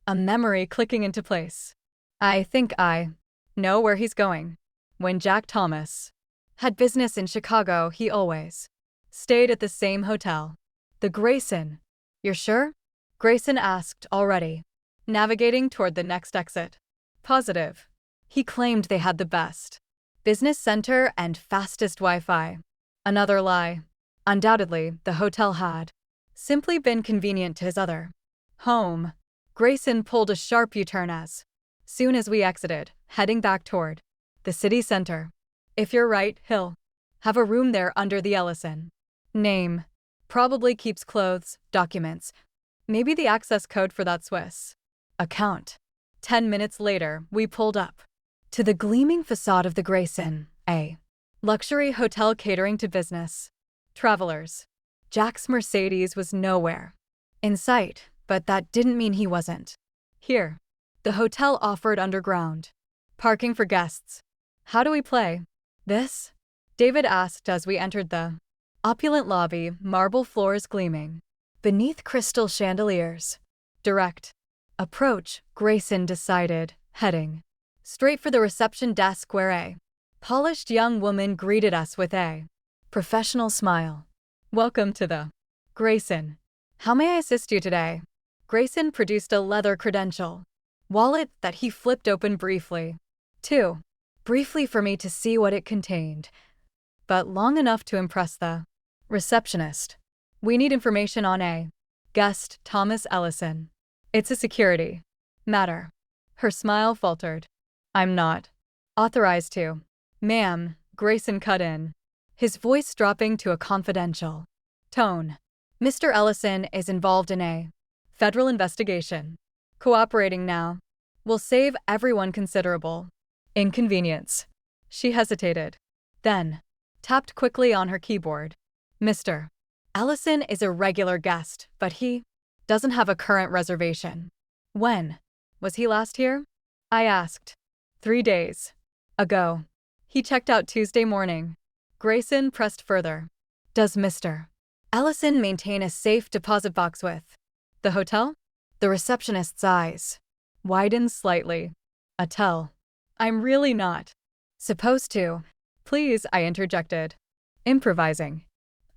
a memory clicking into place. "I think I know where he's going." When Jack Thomas had business in Chicago, he always stayed at the same hotel. "The Grayson." "You're sure?" Grayson asked, already navigating toward the next exit. "Positive." He claimed they had the best business center and fastest Wi-Fi. Another lie. Undoubtedly, the hotel had simply been convenient to his other home. Grayson pulled a sharp U-turn as soon as we exited, heading back toward the city center. "If you're right, he'll have a room there under the Ellison name. Probably keeps clothes, documents, maybe the access code for that Swiss account." 10 minutes later, we pulled up to the gleaming facade of the Grayson, a luxury hotel catering to business travelers. Jack's Mercedes was nowhere in sight, but that didn't mean he wasn't here. The hotel offered underground parking for guests. "How do we play this?" David asked as we entered the opulent lobby, marble floors gleaming beneath crystal chandeliers. "Direct approach," Grayson decided, heading straight for the reception desk where a polished young woman greeted us with a professional smile. "Welcome to the Grayson. How may I assist you today?" Grayson produced a leather credential wallet that he flipped open briefly. Too briefly for me to see what it contained, but long enough to impress the receptionist. "We need information on a guest, Thomas Ellison. It's a security matter." Her smile faltered. "I'm not authorized to." "Ma'am," Grayson cut in, his voice dropping to a confidential tone. Mr. Ellison is involved in a federal investigation. Cooperating now will save everyone considerable inconvenience. She hesitated, then tapped quickly on her keyboard. Mr. Ellison is a regular guest, but he doesn't have a current reservation. When was he last here? I asked. 3 days ago. He checked out Tuesday morning. Grayson pressed further. Does Mr. Ellison maintain a safe deposit box with the hotel? The receptionist's eyes widened slightly. I'm really not supposed to. Please, I interjected, improvising.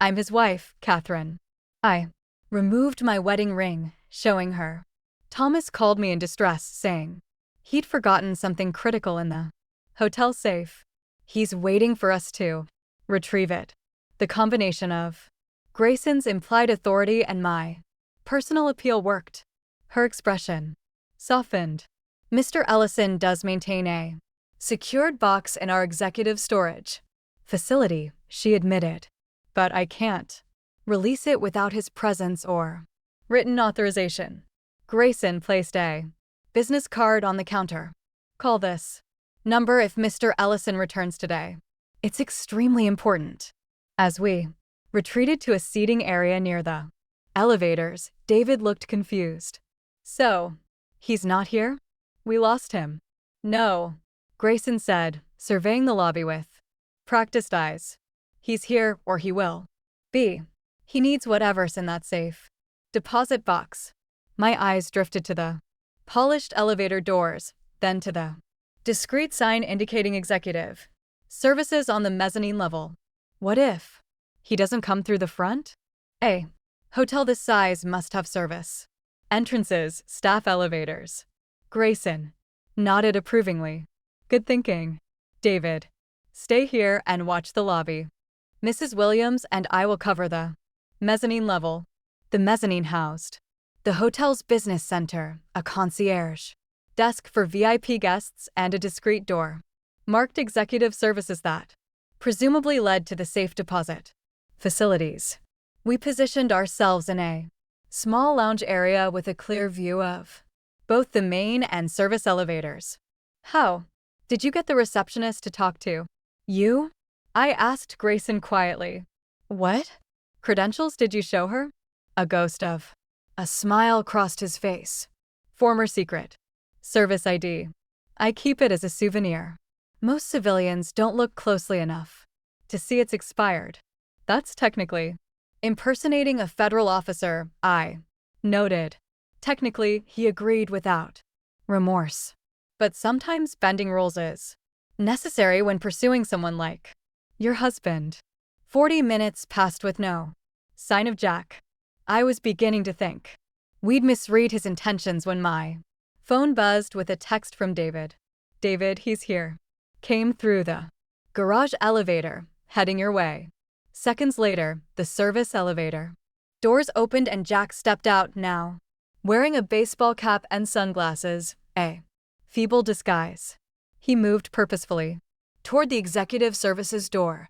I'm his wife, Catherine. I removed my wedding ring, showing her. Thomas called me in distress, saying he'd forgotten something critical in the hotel safe. He's waiting for us to retrieve it. The combination of Grayson's implied authority and my personal appeal worked. Her expression softened. Mr. Ellison does maintain a secured box in our executive storage facility, she admitted. But I can't release it without his presence or written authorization. Grayson placed a business card on the counter. Call this number if Mr. Ellison returns today. It's extremely important. As we retreated to a seating area near the elevators, David looked confused. So, he's not here? We lost him. No, Grayson said, surveying the lobby with practiced eyes. He's here, or he will be. He needs whatever's in that safe deposit box. My eyes drifted to the polished elevator doors, then to the discreet sign indicating executive services on the mezzanine level. What if he doesn't come through the front? A hotel this size must have service entrances, staff elevators. Grayson nodded approvingly. Good thinking. David, stay here and watch the lobby. Mrs. Williams and I will cover the mezzanine level. The mezzanine housed the hotel's business center, a concierge desk for VIP guests, and a discreet door marked executive services that presumably led to the safe deposit facilities. We positioned ourselves in a small lounge area with a clear view of both the main and service elevators. How did you get the receptionist to talk to you? I asked Grayson quietly. What credentials did you show her? A ghost of a smile crossed his face. Former secret. Service ID. I keep it as a souvenir. Most civilians don't look closely enough to see it's expired. That's technically impersonating a federal officer, I noted. Technically, he agreed without remorse. But sometimes bending rules is necessary when pursuing someone like your husband. 40 minutes passed with no sign of Jack. I was beginning to think we'd misread his intentions when my phone buzzed with a text from David. David, he's here. Came through the garage elevator, heading your way. Seconds later, the service elevator. Doors opened and Jack stepped out now, wearing a baseball cap and sunglasses, a feeble disguise. He moved purposefully toward the executive services door,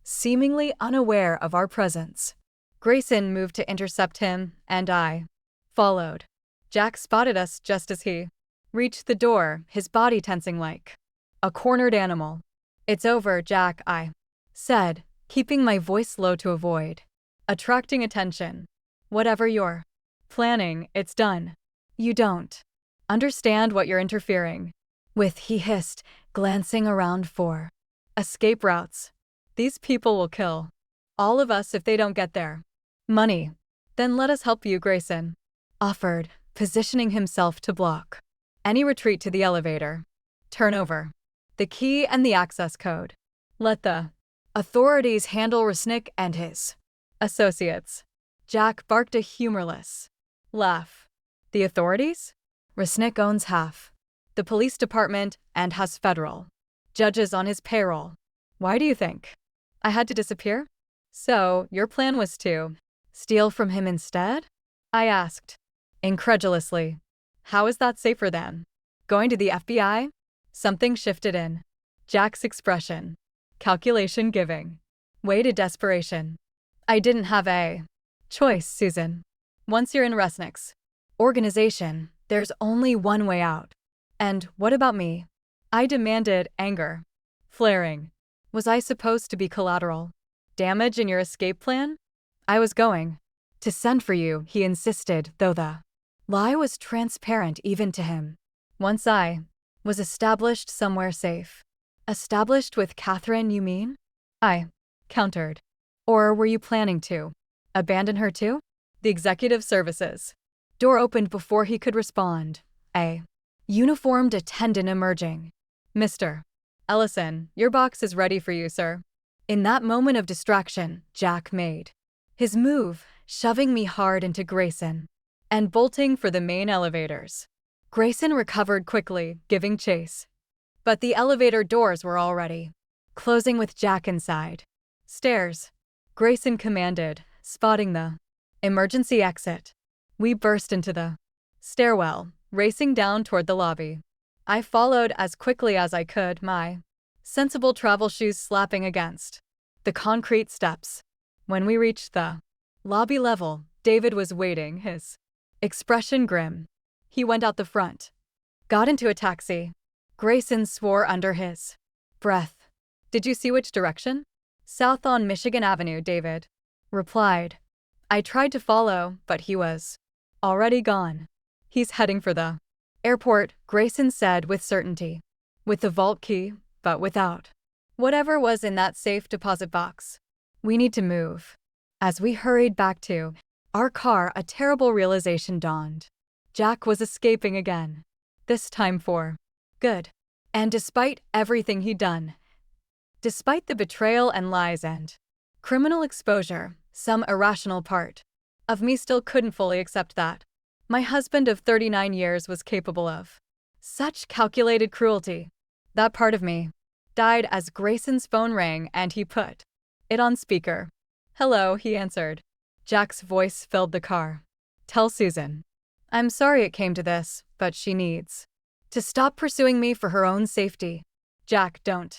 seemingly unaware of our presence. Grayson moved to intercept him, and I followed. Jack spotted us just as he reached the door, his body tensing like a cornered animal. It's over, Jack, I said, keeping my voice low to avoid attracting attention. Whatever you're planning, it's done. You don't understand what you're interfering with, he hissed, glancing around for escape routes. These people will kill all of us if they don't get their money. Then let us help you, Grayson offered, positioning himself to block any retreat to the elevator. Turn over the key and the access code. Let the authorities handle Resnick and his associates. Jack barked a humorless laugh. The authorities? Resnick owns half the police department and has federal judges on his payroll. Why do you think I had to disappear? So, your plan was to steal from him instead? I asked, incredulously. How is that safer than going to the FBI? Something shifted in Jack's expression. Calculation giving way to desperation. I didn't have a choice, Susan. Once you're in Resnick's organization, there's only one way out. And what about me? I demanded, anger flaring. Was I supposed to be collateral damage in your escape plan? I was going to send for you, he insisted, though the lie was transparent even to him. Once I was established somewhere safe. Established with Catherine, you mean? I countered. Or were you planning to abandon her too? The executive services door opened before he could respond. A uniformed attendant emerging. Mr. Ellison, your box is ready for you, sir. In that moment of distraction, Jack made his move, shoving me hard into Grayson and bolting for the main elevators. Grayson recovered quickly, giving chase. But the elevator doors were already closing with Jack inside. Stairs, Grayson commanded, spotting the emergency exit. We burst into the stairwell, racing down toward the lobby. I followed as quickly as I could, my sensible travel shoes slapping against the concrete steps. When we reached the lobby level, David was waiting, his expression grim. He went out the front, got into a taxi. Grayson swore under his breath. Did you see which direction? South on Michigan Avenue, David replied. I tried to follow, but he was already gone. He's heading for the airport, Grayson said with certainty. With the vault key, but without whatever was in that safe deposit box. We need to move. As we hurried back to our car, a terrible realization dawned. Jack was escaping again. This time for good. And despite everything he'd done, despite the betrayal and lies and criminal exposure, some irrational part of me still couldn't fully accept that my husband of 39 years was capable of such calculated cruelty. That part of me died as Grayson's phone rang and he put it on speaker. Hello, he answered. Jack's voice filled the car. Tell Susan. I'm sorry it came to this, but she needs to stop pursuing me for her own safety. Jack, don't.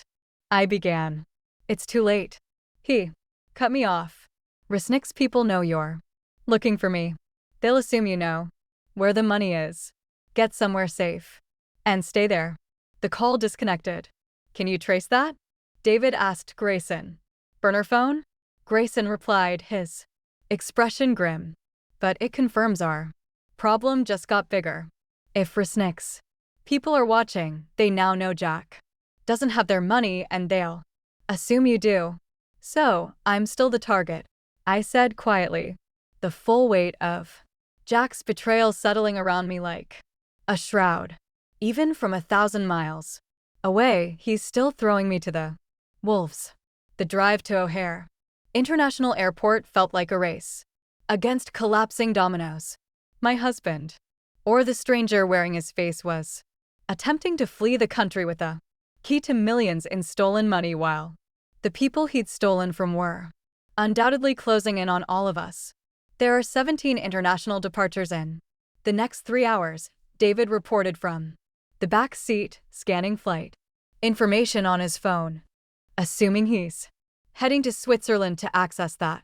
I began. It's too late. He cut me off. Resnick's people know you're looking for me. They'll assume you know where the money is. Get somewhere safe. And stay there. The call disconnected. Can you trace that? David asked Grayson. Burner phone? Grayson replied, his expression grim. But it confirms our problem just got bigger. If Resnick's people are watching, they now know Jack doesn't have their money and they'll assume you do. So, I'm still the target, I said quietly. The full weight of Jack's betrayal settling around me like a shroud. Even from 1,000 miles away, he's still throwing me to the wolves. The drive to O'Hare International Airport felt like a race against collapsing dominoes. My husband, or the stranger wearing his face, was attempting to flee the country with a key to millions in stolen money, while the people he'd stolen from were undoubtedly closing in on all of us. There are 17 international departures in the next 3 hours, David reported from the back seat, scanning flight information on his phone. Assuming he's heading to Switzerland to access that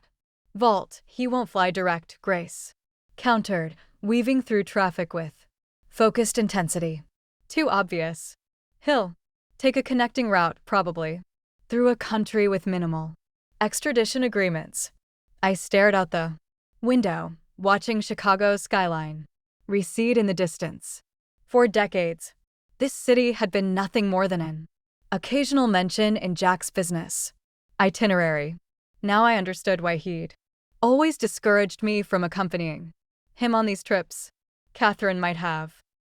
vault, he won't fly direct, Grace countered, weaving through traffic with focused intensity. Too obvious. He'll take a connecting route, probably through a country with minimal extradition agreements. I stared out the window, watching Chicago's skyline recede in the distance. For decades, this city had been nothing more than an occasional mention in Jack's business itinerary. Now I understood why he'd always discouraged me from accompanying him on these trips. Catherine might have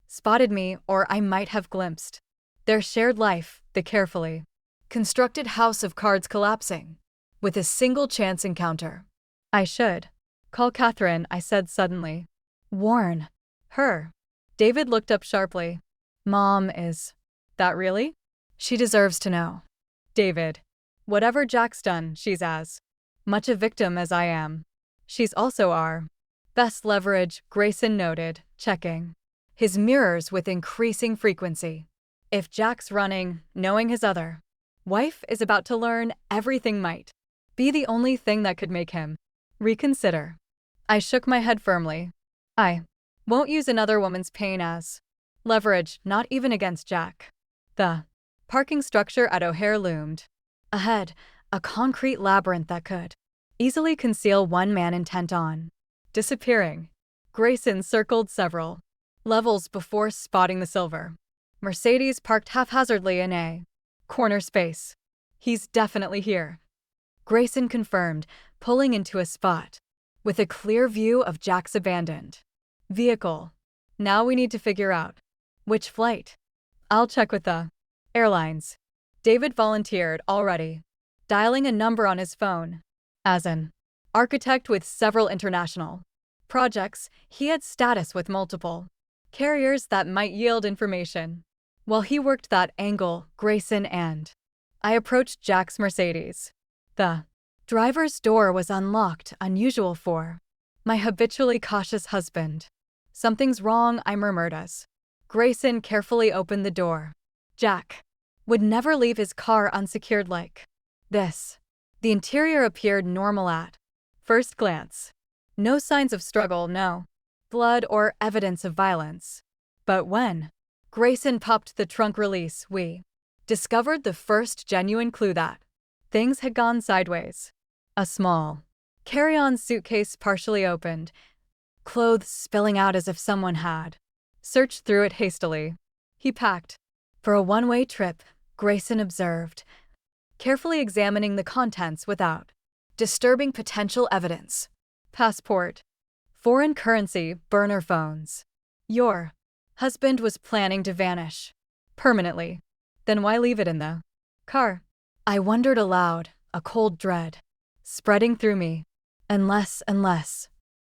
spotted me, or I might have glimpsed their shared life, the carefully constructed house of cards collapsing with a single chance encounter. I should call Catherine, I said suddenly. Warn her. David looked up sharply. Mom is that really? She deserves to know. David, whatever Jack's done, she's as much a victim as I am. She's also our best leverage, Grayson noted, checking his mirrors with increasing frequency. If Jack's running, knowing his other wife is about to learn, everything might be the only thing that could make him reconsider. I shook my head firmly. I won't use another woman's pain as leverage, not even against Jack. The parking structure at O'Hare loomed. Ahead, a concrete labyrinth that could easily conceal one man intent on disappearing. Grayson circled several levels before spotting the silver Mercedes parked haphazardly in a corner space. He's definitely here, Grayson confirmed, pulling into a spot with a clear view of Jack's abandoned vehicle. Now we need to figure out which flight. I'll check with the airlines. David volunteered already, dialing a number on his phone. As an architect with several international projects, he had status with multiple carriers that might yield information. While he worked that angle, Grayson and I approached Jack's Mercedes. The driver's door was unlocked, unusual for my habitually cautious husband. Something's wrong, I murmured as Grayson carefully opened the door. Jack would never leave his car unsecured like this. The interior appeared normal at first glance. No signs of struggle, no blood or evidence of violence. But when Grayson popped the trunk release, we discovered the first genuine clue that things had gone sideways. A small carry-on suitcase partially opened, clothes spilling out as if someone had searched through it hastily. He packed for a one-way trip, Grayson observed, carefully examining the contents without disturbing potential evidence. Passport, foreign currency, burner phones. Your husband was planning to vanish permanently. Then why leave it in the car? I wondered aloud, a cold dread spreading through me. Unless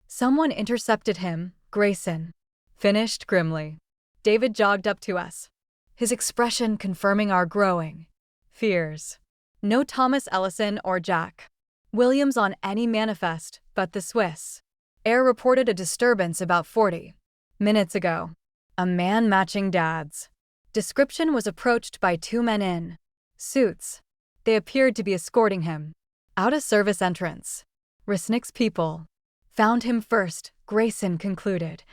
someone intercepted him, Grayson finished grimly. David jogged up to us, his expression confirming our growing fears. No Thomas Ellison or Jack Williams on any manifest, but the Swiss Air reported a disturbance about 40 minutes ago. A man matching Dad's description was approached by two men in suits. They appeared to be escorting him out a service entrance. Resnick's people found him first, Grayson concluded,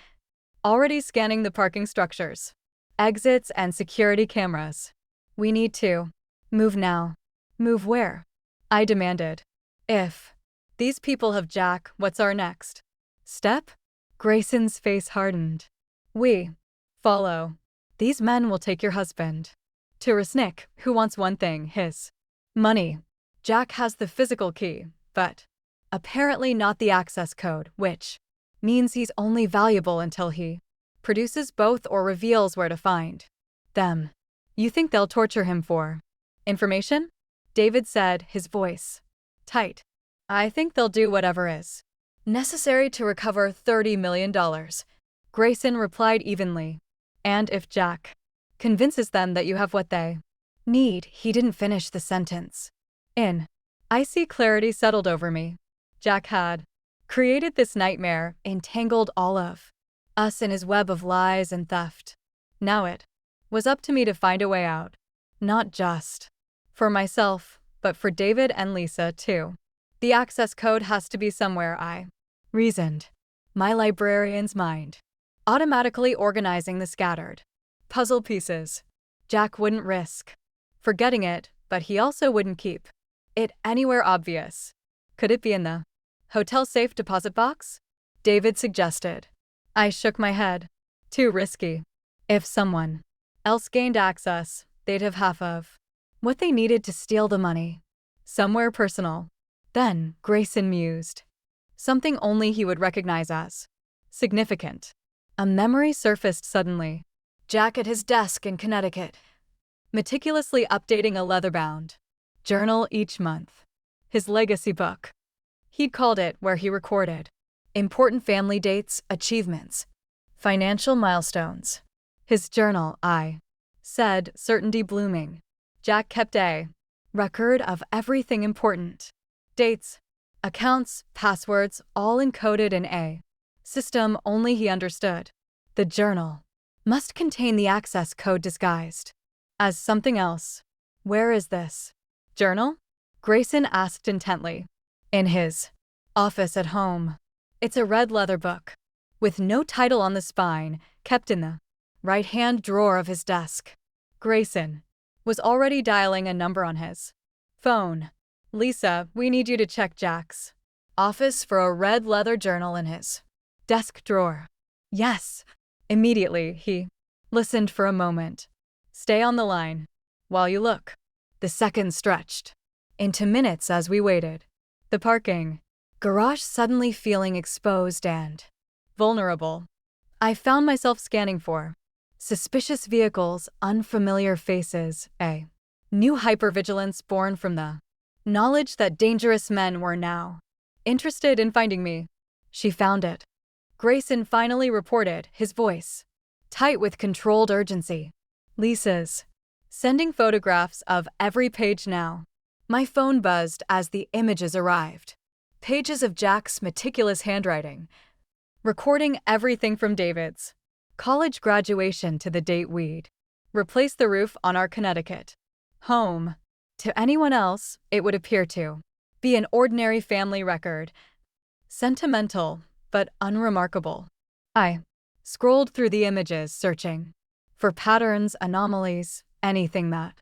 already scanning the parking structures, exits, and security cameras. We need to move now. Move where? I demanded. If these people have Jack, what's our next step? Grayson's face hardened. We follow. These men will take your husband to Resnick, who wants one thing, his money. Jack has the physical key, but apparently not the access code, which means he's only valuable until he produces both or reveals where to find them. You think they'll torture him for information? David said, his voice tight. I think they'll do whatever is necessary to recover $30 million. Grayson replied evenly. And if Jack convinces them that you have what they need, he didn't finish the sentence. Icy clarity settled over me. Jack had created this nightmare, entangled all of us in his web of lies and theft. Now it was up to me to find a way out. Not just for myself, but for David and Lisa, too. The access code has to be somewhere, I reasoned, my librarian's mind automatically organizing the scattered puzzle pieces. Jack wouldn't risk forgetting it, but he also wouldn't keep it anywhere obvious. Could it be in the hotel safe deposit box? David suggested. I shook my head. Too risky. If someone else gained access, they'd have half of what they needed to steal the money. Somewhere personal. Then, Grayson mused. Something only he would recognize as significant. A memory surfaced suddenly. Jack at his desk in Connecticut, meticulously updating a leather-bound journal each month. His legacy book. He'd called it, where he recorded important family dates, achievements, financial milestones. His journal, I said, certainty blooming. Jack kept a record of everything important. Dates, accounts, passwords, all encoded in a system only he understood. The journal must contain the access code disguised as something else. Where is this journal? Grayson asked intently. In his office at home. It's a red leather book, with no title on the spine, kept in the right-hand drawer of his desk. Grayson was already dialing a number on his phone. Lisa, we need you to check Jack's office for a red leather journal in his desk drawer. Yes. Immediately, he listened for a moment. Stay on the line while you look. The seconds stretched into minutes as we waited. The parking garage suddenly feeling exposed and vulnerable. I found myself scanning for suspicious vehicles, unfamiliar faces, a new hypervigilance born from the knowledge that dangerous men were now interested in finding me. She found it. Grayson finally reported, his voice tight with controlled urgency. Lisa's sending photographs of every page now. My phone buzzed as the images arrived. Pages of Jack's meticulous handwriting, recording everything from David's college graduation to the date we'd replace the roof on our Connecticut home. To anyone else, it would appear to be an ordinary family record, sentimental but unremarkable. I scrolled through the images, searching for patterns, anomalies, anything that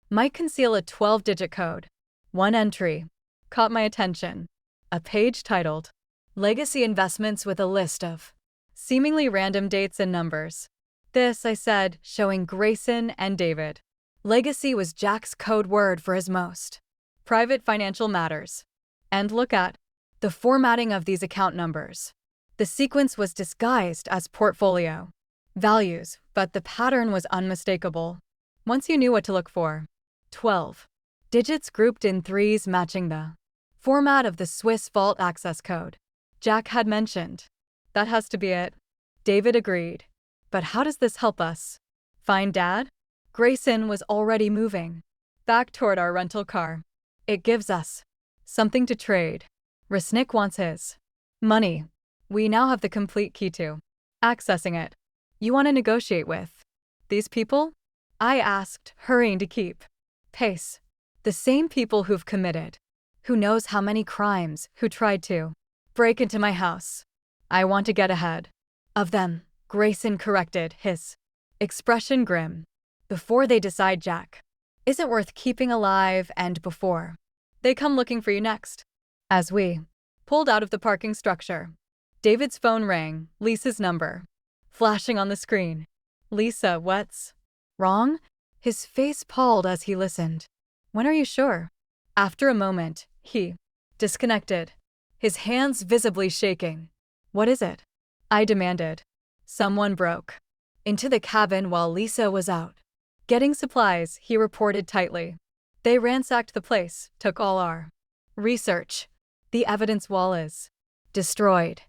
might conceal a 12-digit code. One entry caught my attention, a page titled Legacy Investments with a list of seemingly random dates and numbers. This, I said, showing Grayson and David. Legacy was Jack's code word for his most private financial matters. And look at the formatting of these account numbers. The sequence was disguised as portfolio values, but the pattern was unmistakable. Once you knew what to look for. 12 digits grouped in threes matching the format of the Swiss vault access code Jack had mentioned. That has to be it. David agreed. But how does this help us find Dad? Grayson was already moving back toward our rental car. It gives us something to trade. Resnick wants his money. We now have the complete key to accessing it. You want to negotiate with these people? I asked, hurrying to keep pace. The same people who've committed, who knows how many crimes, who tried to break into my house. I want to get ahead of them, Grayson corrected, his expression grim. Before they decide Jack isn't worth keeping alive and before they come looking for you next. As we pulled out of the parking structure, David's phone rang, Lisa's number flashing on the screen. Lisa, what's wrong? His face palled as he listened. When are you sure? After a moment, he disconnected, his hands visibly shaking. What is it? I demanded. Someone broke into the cabin while Lisa was out getting supplies, he reported tightly. They ransacked the place, took all our research. The evidence wall is destroyed.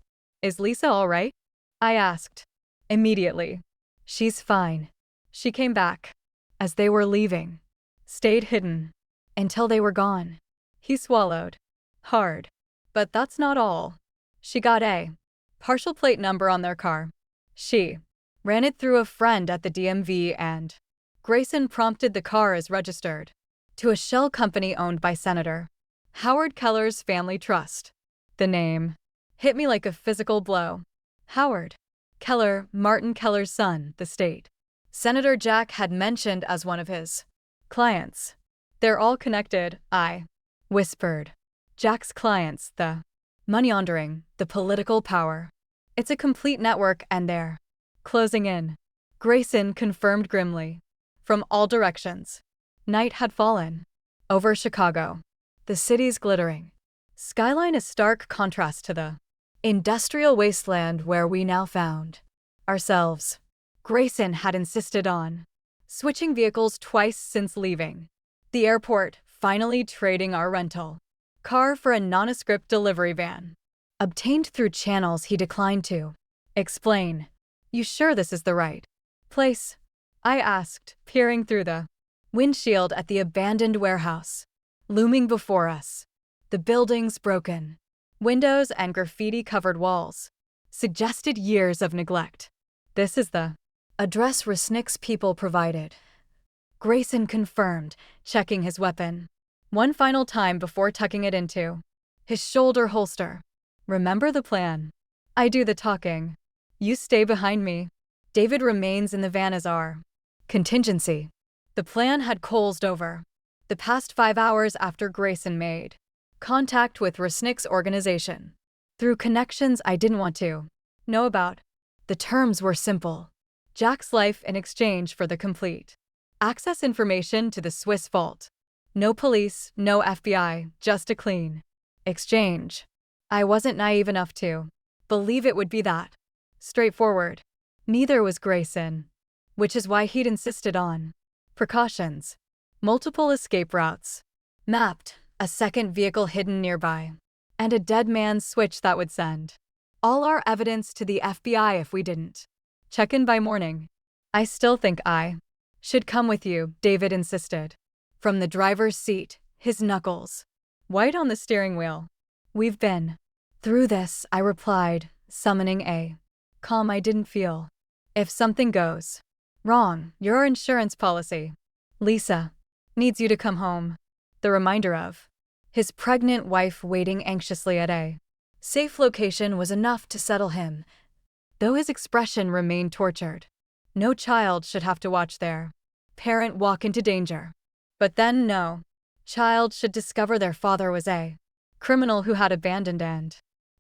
Is Lisa all right? I asked. Immediately. She's fine. She came back. As they were leaving. Stayed hidden. Until they were gone. He swallowed. Hard. But that's not all. She got a partial plate number on their car. She ran it through a friend at the DMV and Grayson prompted the car as registered to a shell company owned by Senator Howard Keller's family trust. The name hit me like a physical blow. Howard Keller, Martin Keller's son, the state Senator Jack had mentioned as one of his clients. They're all connected, I whispered. Jack's clients, the money laundering, the political power. It's a complete network and they're closing in. Grayson confirmed grimly. From all directions. Night had fallen. Over Chicago. The city's glittering skyline a stark contrast to the industrial wasteland where we now found ourselves. Grayson had insisted on switching vehicles twice since leaving the airport, finally trading our rental car for a nondescript delivery van, obtained through channels he declined to explain. You sure this is the right place? I asked, peering through the windshield at the abandoned warehouse looming before us. The building's broken windows and graffiti-covered walls suggested years of neglect. This is the address Resnick's people provided. Grayson confirmed, checking his weapon One final time before tucking it into his shoulder holster. Remember the plan. I do the talking. You stay behind me. David remains in the van as our contingency. The plan had closed over. The past 5 hours after Grayson made contact with Resnick's organization. Through connections I didn't want to know about. The terms were simple. Jack's life in exchange for the complete access information to the Swiss vault. No police, no FBI, just a clean exchange. I wasn't naive enough to believe it would be that straightforward. Neither was Grayson, which is why he'd insisted on precautions. Multiple escape routes mapped, a second vehicle hidden nearby, and a dead man's switch that would send all our evidence to the FBI if we didn't check in by morning. I still think I should come with you, David insisted. From the driver's seat, his knuckles white on the steering wheel. We've been through this, I replied, summoning a calm I didn't feel. If something goes wrong, your insurance policy, Lisa, needs you to come home. The reminder of his pregnant wife waiting anxiously at a safe location was enough to settle him, though his expression remained tortured. No child should have to watch their parent walk into danger. But then no child should discover their father was a criminal who had abandoned and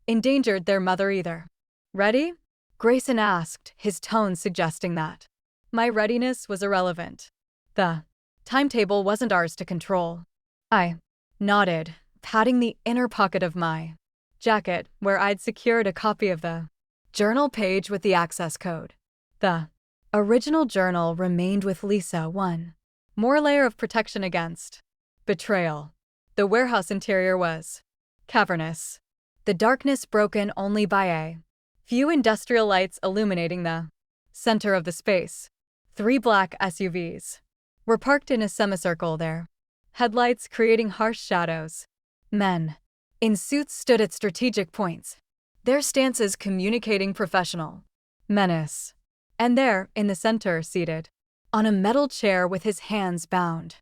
endangered their mother either. Ready? Grayson asked, his tone suggesting that my readiness was irrelevant. The timetable wasn't ours to control. I nodded, patting the inner pocket of my jacket where I'd secured a copy of the journal page with the access code. The original journal remained with Lisa, one more layer of protection against betrayal. The warehouse interior was cavernous, the darkness broken only by a few industrial lights illuminating the center of the space. 3 black SUVs were parked in a semicircle there, headlights creating harsh shadows. Men in suits stood at strategic points, their stances communicating professional menace. And there, in the center, seated on a metal chair with his hands bound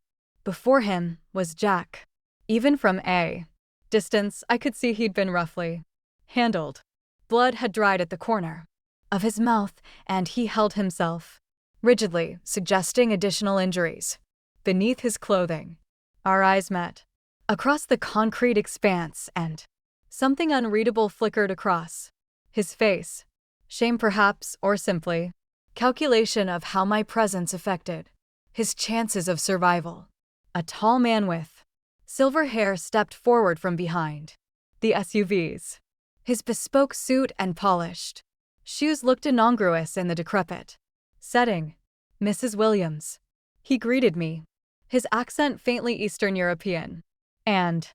before him, was Jack. Even from a distance, I could see he'd been roughly handled. Blood had dried at the corner of his mouth, and he held himself rigidly, suggesting additional injuries beneath his clothing. Our eyes met across the concrete expanse, and something unreadable flickered across his face. Shame perhaps, or simply calculation of how my presence affected his chances of survival. A tall man with silver hair stepped forward from behind the SUVs. His bespoke suit and polished shoes looked incongruous in the decrepit setting. Mrs. Williams. He greeted me, his accent faintly Eastern European. And,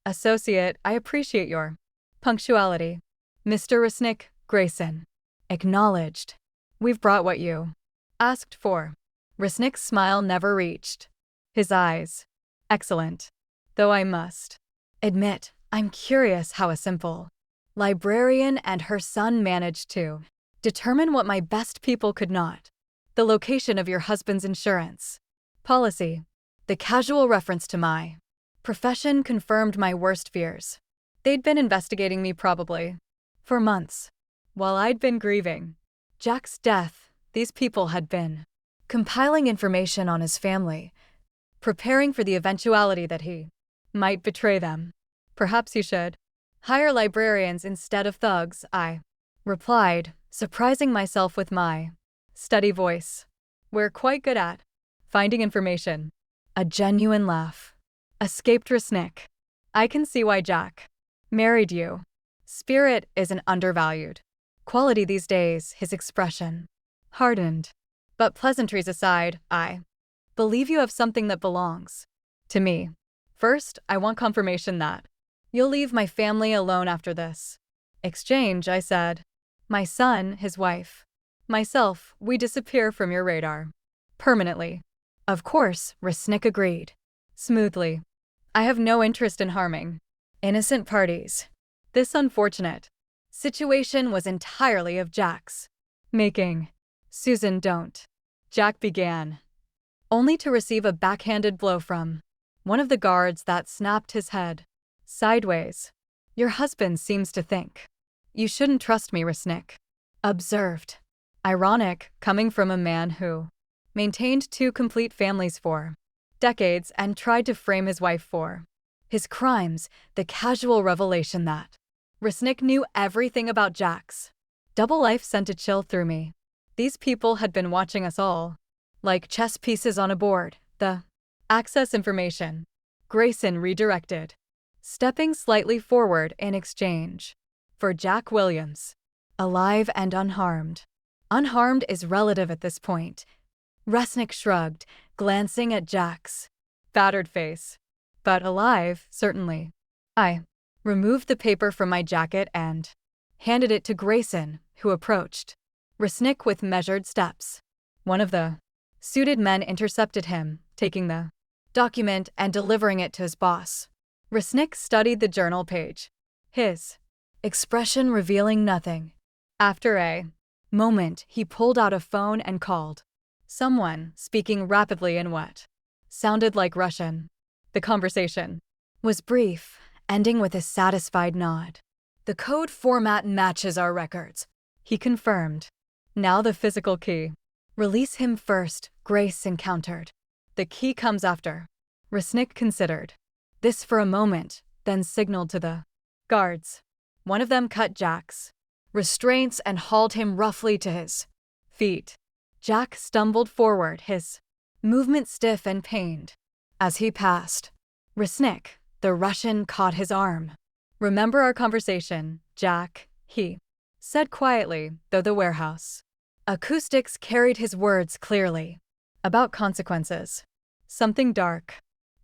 associate, I appreciate your punctuality. Mr. Resnick, Grayson acknowledged. We've brought what you asked for. Resnick's smile never reached his eyes. Excellent. Though I must admit, I'm curious how a simple librarian and her son managed to determine what my best people could not. The location of your husband's insurance policy. The casual reference to my profession confirmed my worst fears. They'd been investigating me probably for months. While I'd been grieving Jack's death, these people had been compiling information on his family, preparing for the eventuality that he might betray them. Perhaps you should hire librarians instead of thugs, I replied, surprising myself with my steady voice. We're quite good at finding information. A genuine laugh escaped Resnick. I can see why Jack married you. Spirit is an undervalued quality these days. His expression hardened. But pleasantries aside, I believe you have something that belongs to me. First, I want confirmation that you'll leave my family alone after this exchange, I said. My son, his wife, myself, we disappear from your radar permanently. Of course, Resnick agreed smoothly. I have no interest in harming innocent parties. This unfortunate situation was entirely of Jack's making. Susan, don't. Jack began, only to receive a backhanded blow from one of the guards that snapped his head sideways. Your husband seems to think you shouldn't trust me, Resnick observed. Ironic, coming from a man who maintained 2 complete families for decades and tried to frame his wife for his crimes. The casual revelation that Resnick knew everything about Jack's double life sent a chill through me. These people had been watching us all, like chess pieces on a board. The access information. Grayson redirected, stepping slightly forward in exchange for Jack Williams, alive and unharmed. Unharmed is relative at this point. Resnick shrugged, glancing at Jack's battered face. But alive, certainly. I removed the paper from my jacket and handed it to Grayson, who approached Resnick with measured steps. One of the suited men intercepted him, taking the document and delivering it to his boss. Resnick studied the journal page, his expression revealing nothing. After a moment, he pulled out a phone and called someone, speaking rapidly in what sounded like Russian. The conversation was brief, ending with a satisfied nod. The code format matches our records, he confirmed. Now the physical key. Release him first, Grace encountered. The key comes after. Resnick considered this for a moment, then signaled to the guards. One of them cut Jack's restraints and hauled him roughly to his feet. Jack stumbled forward, his movement stiff and pained. As he passed Resnick, the Russian caught his arm. Remember our conversation, Jack, he said quietly, though the warehouse acoustics carried his words clearly. About consequences. Something dark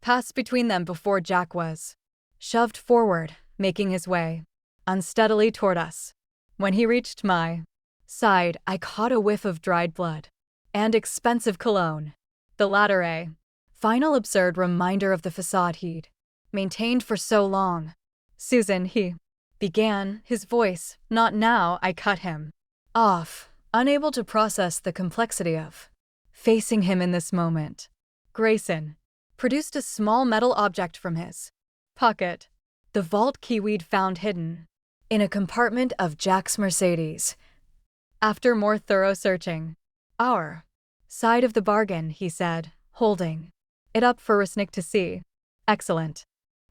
passed between them before Jack was shoved forward, making his way unsteadily toward us. When he reached my side, I caught a whiff of dried blood and expensive cologne. The latter a final absurd reminder of the facade he'd maintained for so long. Susan, he began, his voice, not now. I cut him off, unable to process the complexity of facing him in this moment. Grayson produced a small metal object from his pocket, the vault key we'd found hidden in a compartment of Jack's Mercedes. After more thorough searching, our side of the bargain, he said, holding it up for Resnick to see. Excellent.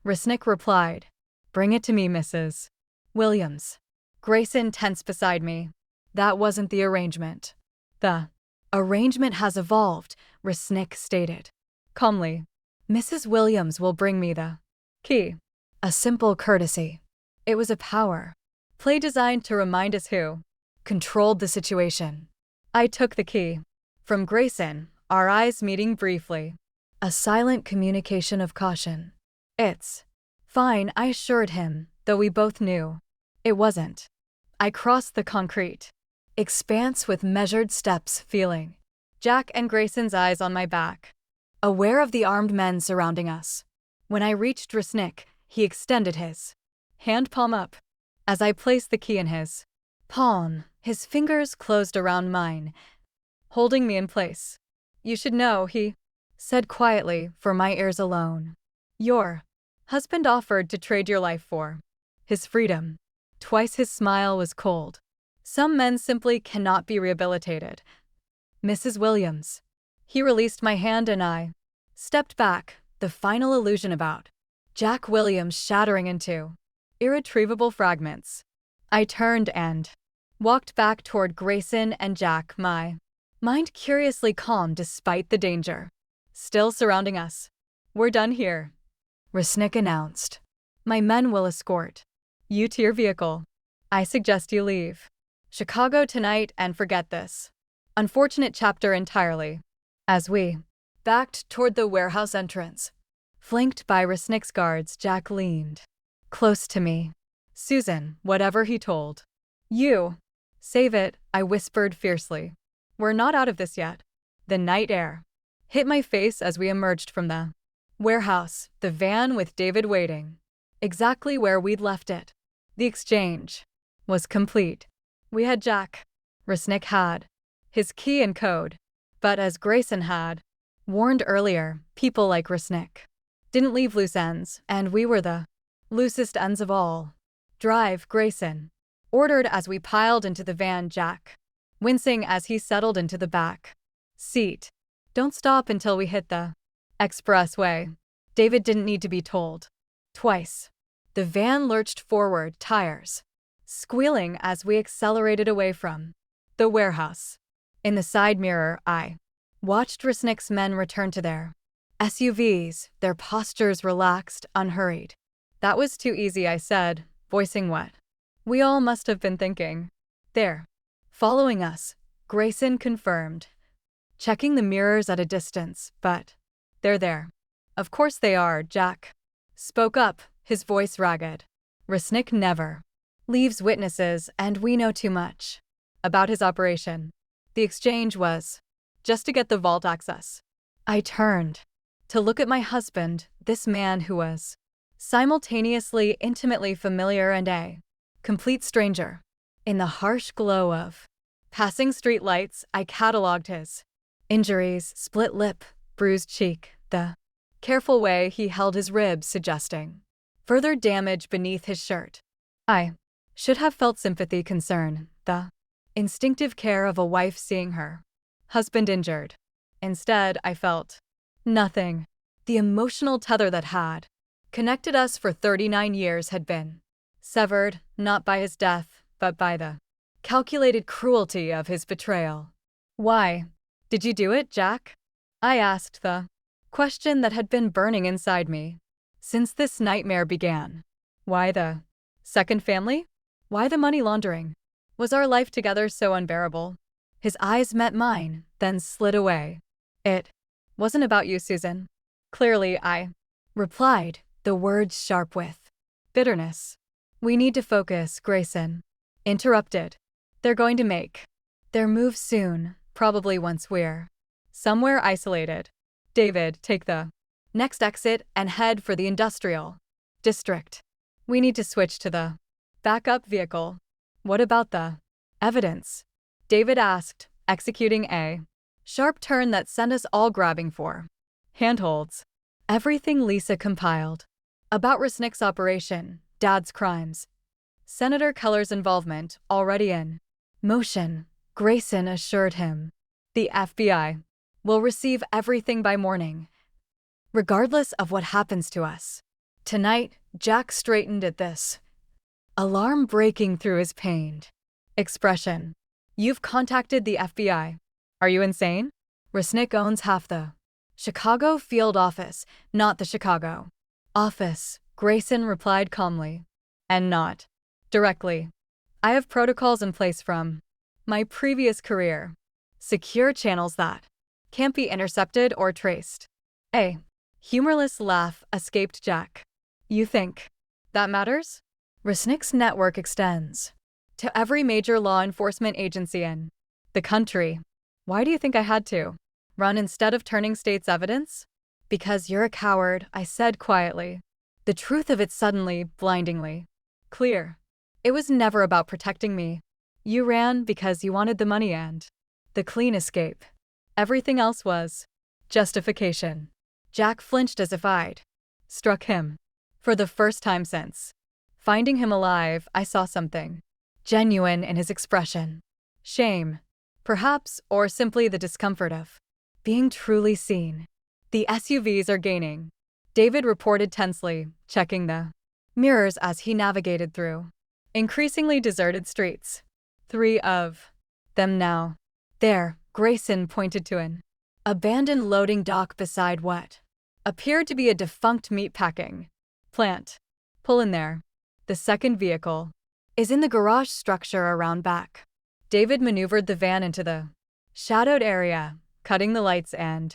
Resnick replied. Bring it to me, Mrs. Williams. Grayson tensed beside me. That wasn't the arrangement. The arrangement has evolved, Resnick stated calmly. Mrs. Williams will bring me the key. A simple courtesy. It was a power play designed to remind us who controlled the situation. I took the key from Grayson, our eyes meeting briefly. A silent communication of caution. It's fine, I assured him, though we both knew it wasn't. I crossed the concrete expanse with measured steps, feeling Jack and Grayson's eyes on my back, aware of the armed men surrounding us. When I reached Resnick, he extended his hand palm up. As I placed the key in his palm, his fingers closed around mine, holding me in place. You should know, he said quietly, for my ears alone. Your husband offered to trade your life for his freedom. Twice his smile was cold. Some men simply cannot be rehabilitated. Mrs. Williams. He released my hand and I stepped back, the final illusion about Jack Williams shattering into irretrievable fragments. I turned and walked back toward Grayson and Jack, my mind curiously calm despite the danger still surrounding us. We're done here, Resnick announced. My men will escort you to your vehicle. I suggest you leave Chicago tonight and forget this unfortunate chapter entirely. As we backed toward the warehouse entrance, flanked by Resnick's guards, Jack leaned close to me. Susan, whatever he told you, save it, I whispered fiercely. We're not out of this yet. The night air hit my face as we emerged from the warehouse, the van with David waiting exactly where we'd left it. The exchange was complete. We had Jack. Resnick had his key and code. But as Grayson had warned earlier, people like Resnick Didn't leave loose ends, and we were the loosest ends of all. Drive, Grayson, ordered as we piled into the van. Jack, wincing as he settled into the back seat. Don't stop until we hit the expressway. David didn't need to be told. Twice. The van lurched forward, tires squealing as we accelerated away from the warehouse. In the side mirror, I watched Resnick's men return to their SUVs, their postures relaxed, unhurried. That was too easy, I said, voicing what we all must have been thinking. They're following us, Grayson confirmed, checking the mirrors at a distance, but they're there. Of course they are, Jack spoke up, his voice ragged. Resnick never leaves witnesses, and we know too much about his operation. The exchange was just to get the vault access. I turned to look at my husband, this man who was simultaneously intimately familiar and a complete stranger. In the harsh glow of passing street lights, I catalogued his injuries: split lip, bruised cheek, the careful way he held his ribs suggesting further damage beneath his shirt. I should have felt sympathy, concern, the instinctive care of a wife seeing her husband injured. Instead, I felt nothing. The emotional tether that had connected us for 39 years had been severed, not by his death, but by the calculated cruelty of his betrayal. Why did you do it, Jack? I asked, the question that had been burning inside me since this nightmare began. Why the second family? Why the money laundering? Was our life together so unbearable? His eyes met mine, then slid away. It wasn't about you, Susan. Clearly, I replied, the words sharp with bitterness. We need to focus, Grayson interrupted. They're going to make their move soon, probably once we're somewhere isolated. David, take the next exit and head for the industrial district. We need to switch to the backup vehicle. What about the evidence? David asked, executing a sharp turn that sent us all grabbing for handholds. Everything Lisa compiled about Resnick's operation, Dad's crimes, Senator Keller's involvement, already in motion, Grayson assured him. The FBI will receive everything by morning, regardless of what happens to us. Tonight, Jack straightened at this, alarm breaking through his pained expression. You've contacted the FBI. Are you insane? Resnick owns half the Chicago field office, not the Chicago office, Grayson replied calmly. And not directly. I have protocols in place from my previous career. Secure channels that can't be intercepted or traced. A humorless laugh escaped Jack. You think that matters? Resnick's network extends to every major law enforcement agency in the country. Why do you think I had to run instead of turning state's evidence? Because you're a coward, I said quietly. The truth of it suddenly, blindingly clear. It was never about protecting me. You ran because you wanted the money and the clean escape. Everything else was justification. Jack flinched as if I'd struck him. For the first time since finding him alive, I saw something genuine in his expression. Shame, perhaps, or simply the discomfort of being truly seen. The SUVs are gaining, David reported tensely, checking the mirrors as he navigated through increasingly deserted streets. 3 of them now. There, Grayson pointed to an abandoned loading dock beside what appeared to be a defunct meatpacking plant. Pull in there. The second vehicle is in the garage structure around back. David maneuvered the van into the shadowed area, cutting the lights and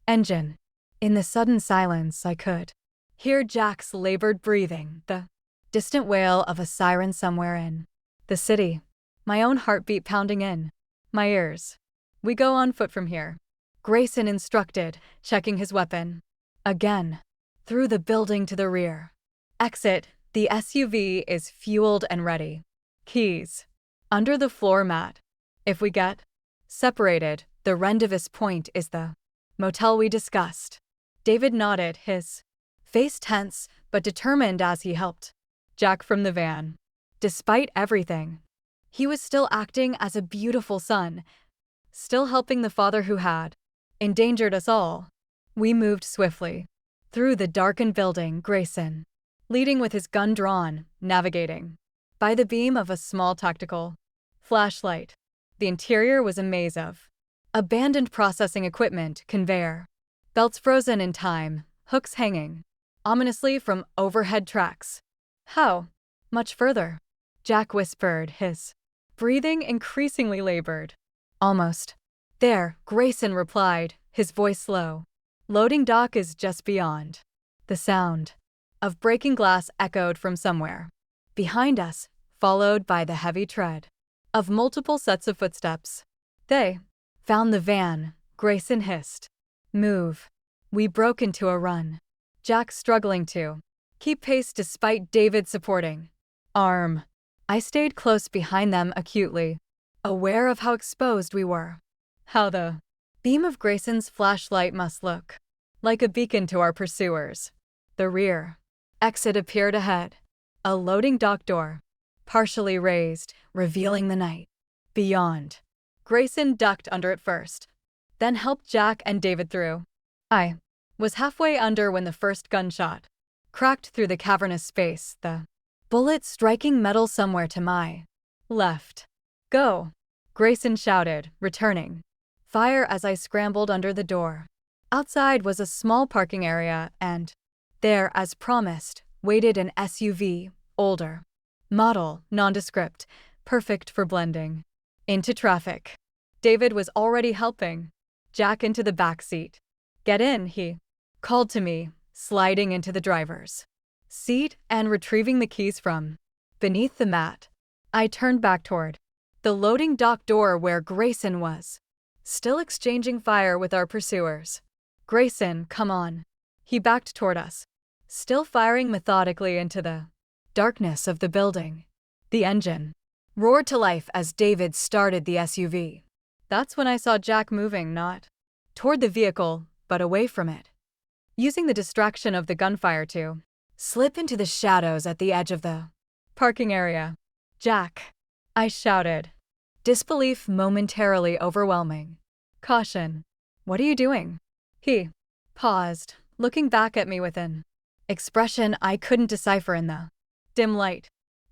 engine. In the sudden silence, I could hear Jack's labored breathing, the distant wail of a siren somewhere in the city, my own heartbeat pounding in my ears. We go on foot from here, Grayson instructed, checking his weapon. Again, through the building to the rear. Exit, the SUV is fueled and ready. Keys under the floor mat. If we get separated, the rendezvous point is the motel we discussed. David nodded, his face tense but determined as he helped Jack from the van. Despite everything, he was still acting as a beautiful son, still helping the father who had endangered us all. We moved swiftly through the darkened building, Grayson leading with his gun drawn, navigating by the beam of a small tactical flashlight. The interior was a maze of abandoned processing equipment, conveyor belts frozen in time, hooks hanging ominously from overhead tracks. How much further? Jack whispered, his breathing increasingly labored. Almost there, Grayson replied, his voice low. Loading dock is just beyond. The sound of breaking glass echoed from somewhere behind us, followed by the heavy tread of multiple sets of footsteps. They found the van, Grayson hissed. Move. We broke into a run, Jack struggling to keep pace despite David's supporting arm. I stayed close behind them, acutely aware of how exposed we were. How the beam of Grayson's flashlight must look like a beacon to our pursuers. The rear exit appeared ahead, a loading dock door, partially raised, revealing the night beyond. Grayson ducked under it first, then helped Jack and David through. I was halfway under when the first gunshot cracked through the cavernous space, the bullet striking metal somewhere to my left. Go, Grayson shouted, returning fire as I scrambled under the door. Outside was a small parking area, and there, as promised, waited an SUV, older model, nondescript, perfect for blending into traffic. David was already helping Jack into the back seat. Get in, he called to me, sliding into the driver's seat and retrieving the keys from beneath the mat. I turned back toward the loading dock door where Grayson was still exchanging fire with our pursuers. Grayson, come on. He backed toward us, still firing methodically into the darkness of the building. The engine roared to life as David started the SUV. That's when I saw Jack moving, not toward the vehicle, but away from it, using the distraction of the gunfire to slip into the shadows at the edge of the parking area. Jack, I shouted, disbelief momentarily overwhelming. Caution. What are you doing? He paused, looking back at me with an expression I couldn't decipher in the dim light.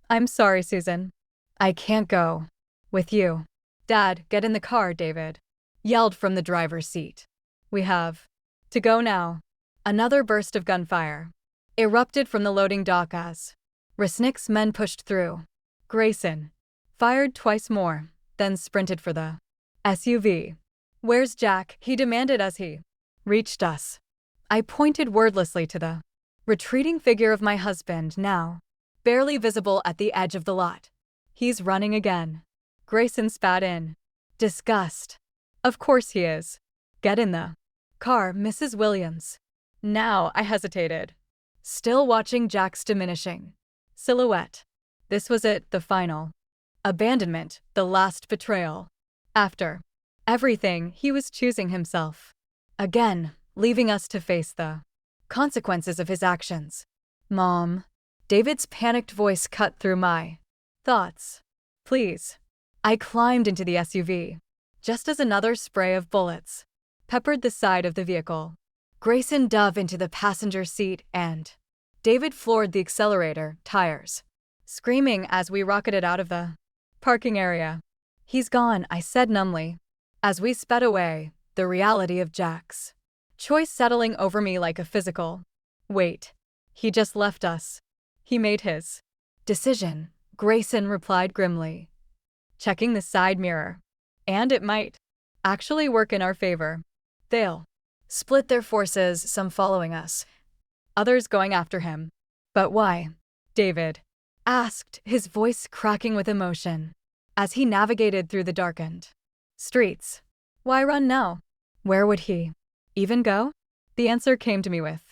I'm sorry, Susan. I can't go with you. Dad, get in the car, David yelled from the driver's seat. We have to go now. Another burst of gunfire erupted from the loading dock as Resnick's men pushed through. Grayson fired twice more, then sprinted for the SUV. Where's Jack? He demanded as he reached us. I pointed wordlessly to the retreating figure of my husband, now barely visible at the edge of the lot. He's running again. Grayson spat in disgust. Of course he is. Get in the car, Mrs. Williams. Now I hesitated, still watching Jack's diminishing silhouette. This was it, the final abandonment, the last betrayal. After everything, he was choosing himself again, leaving us to face the consequences of his actions. Mom. David's panicked voice cut through my thoughts. Please. I climbed into the SUV, just as another spray of bullets peppered the side of the vehicle. Grayson dove into the passenger seat and David floored the accelerator, tires screaming as we rocketed out of the parking area. He's gone, I said numbly, as we sped away, the reality of Jack's choice settling over me like a physical weight. He just left us. He made his decision, Grayson replied grimly, checking the side mirror. And it might actually work in our favor. They'll split their forces, some following us, others going after him. But why? David asked, his voice cracking with emotion, as he navigated through the darkened streets. Why run now? Where would he even go? The answer came to me with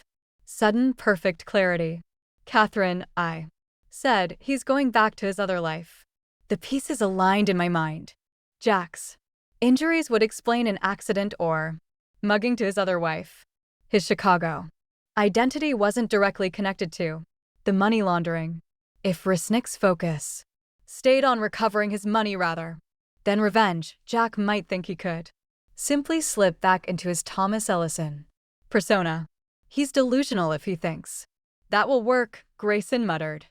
sudden, perfect clarity. Catherine, I said, he's going back to his other life. The pieces aligned in my mind. Jack's injuries would explain an accident or mugging to his other wife. His Chicago Identity wasn't directly connected to the money laundering. If Resnick's focus stayed on recovering his money rather than revenge, Jack might think he could simply slip back into his Thomas Ellison persona. He's delusional if he thinks that will work, Grayson muttered,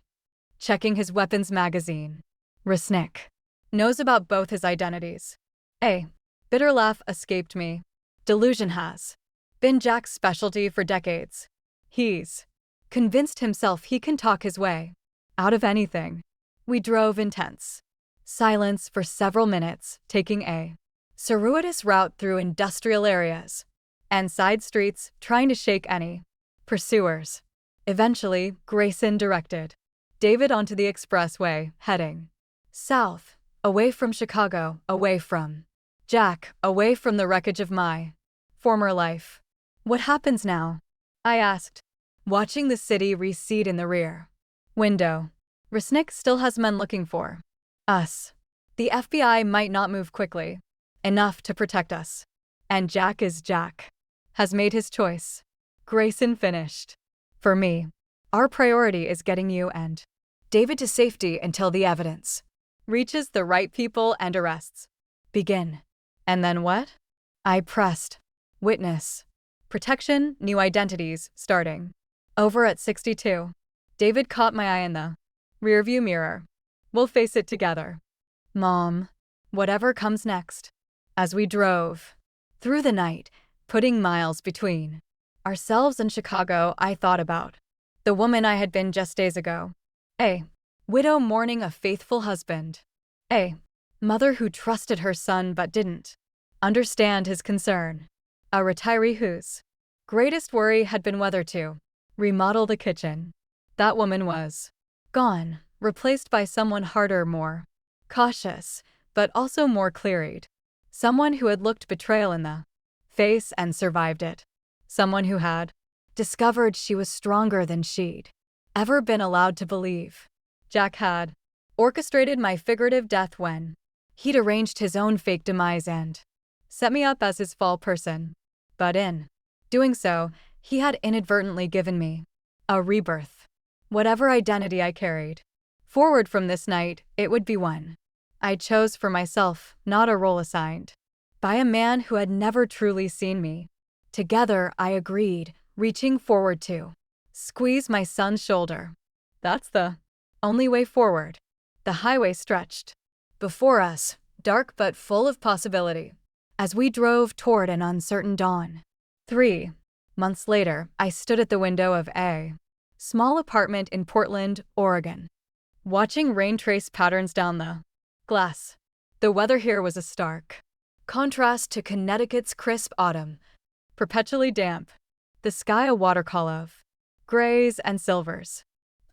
checking his weapons magazine. Resnick knows about both his identities. A bitter laugh escaped me. Delusion has been Jack's specialty for decades. He's convinced himself he can talk his way out of anything. We drove in tense silence for several minutes, taking a circuitous route through industrial areas and side streets, trying to shake any pursuers. Eventually, Grayson directed David onto the expressway, heading south, away from Chicago, away from Jack, away from the wreckage of my former life. What happens now? I asked, watching the city recede in the rear window. Resnick still has men looking for us. The FBI might not move quickly enough to protect us. And Jack has made his choice. Grayson finished. For me, our priority is getting you and David to safety until the evidence reaches the right people and arrests begin. And then what? I pressed. Witness protection, new identities, starting over at 62. David caught my eye in the rearview mirror. We'll face it together, Mom. Whatever comes next. As we drove through the night, putting miles between ourselves and Chicago, I thought about the woman I had been just days ago. A widow mourning a faithful husband. A mother who trusted her son but didn't understand his concern. A retiree whose greatest worry had been whether to remodel the kitchen. That woman was gone, replaced by someone harder, more cautious, but also more clear-eyed. Someone who had looked betrayal in the face and survived it. Someone who had discovered she was stronger than she'd ever been allowed to believe. Jack had orchestrated my figurative death when he'd arranged his own fake demise and set me up as his fall person. But in doing so, he had inadvertently given me a rebirth. Whatever identity I carried forward from this night, it would be one I chose for myself, not a role assigned by a man who had never truly seen me. Together, I agreed, reaching forward to squeeze my son's shoulder. That's the only way forward. The highway stretched before us, dark but full of possibility, as we drove toward an uncertain dawn. 3 months later, I stood at the window of a small apartment in Portland, Oregon, watching rain trace patterns down the glass. The weather here was a stark contrast to Connecticut's crisp autumn, perpetually damp, the sky a watercolor of grays and silvers.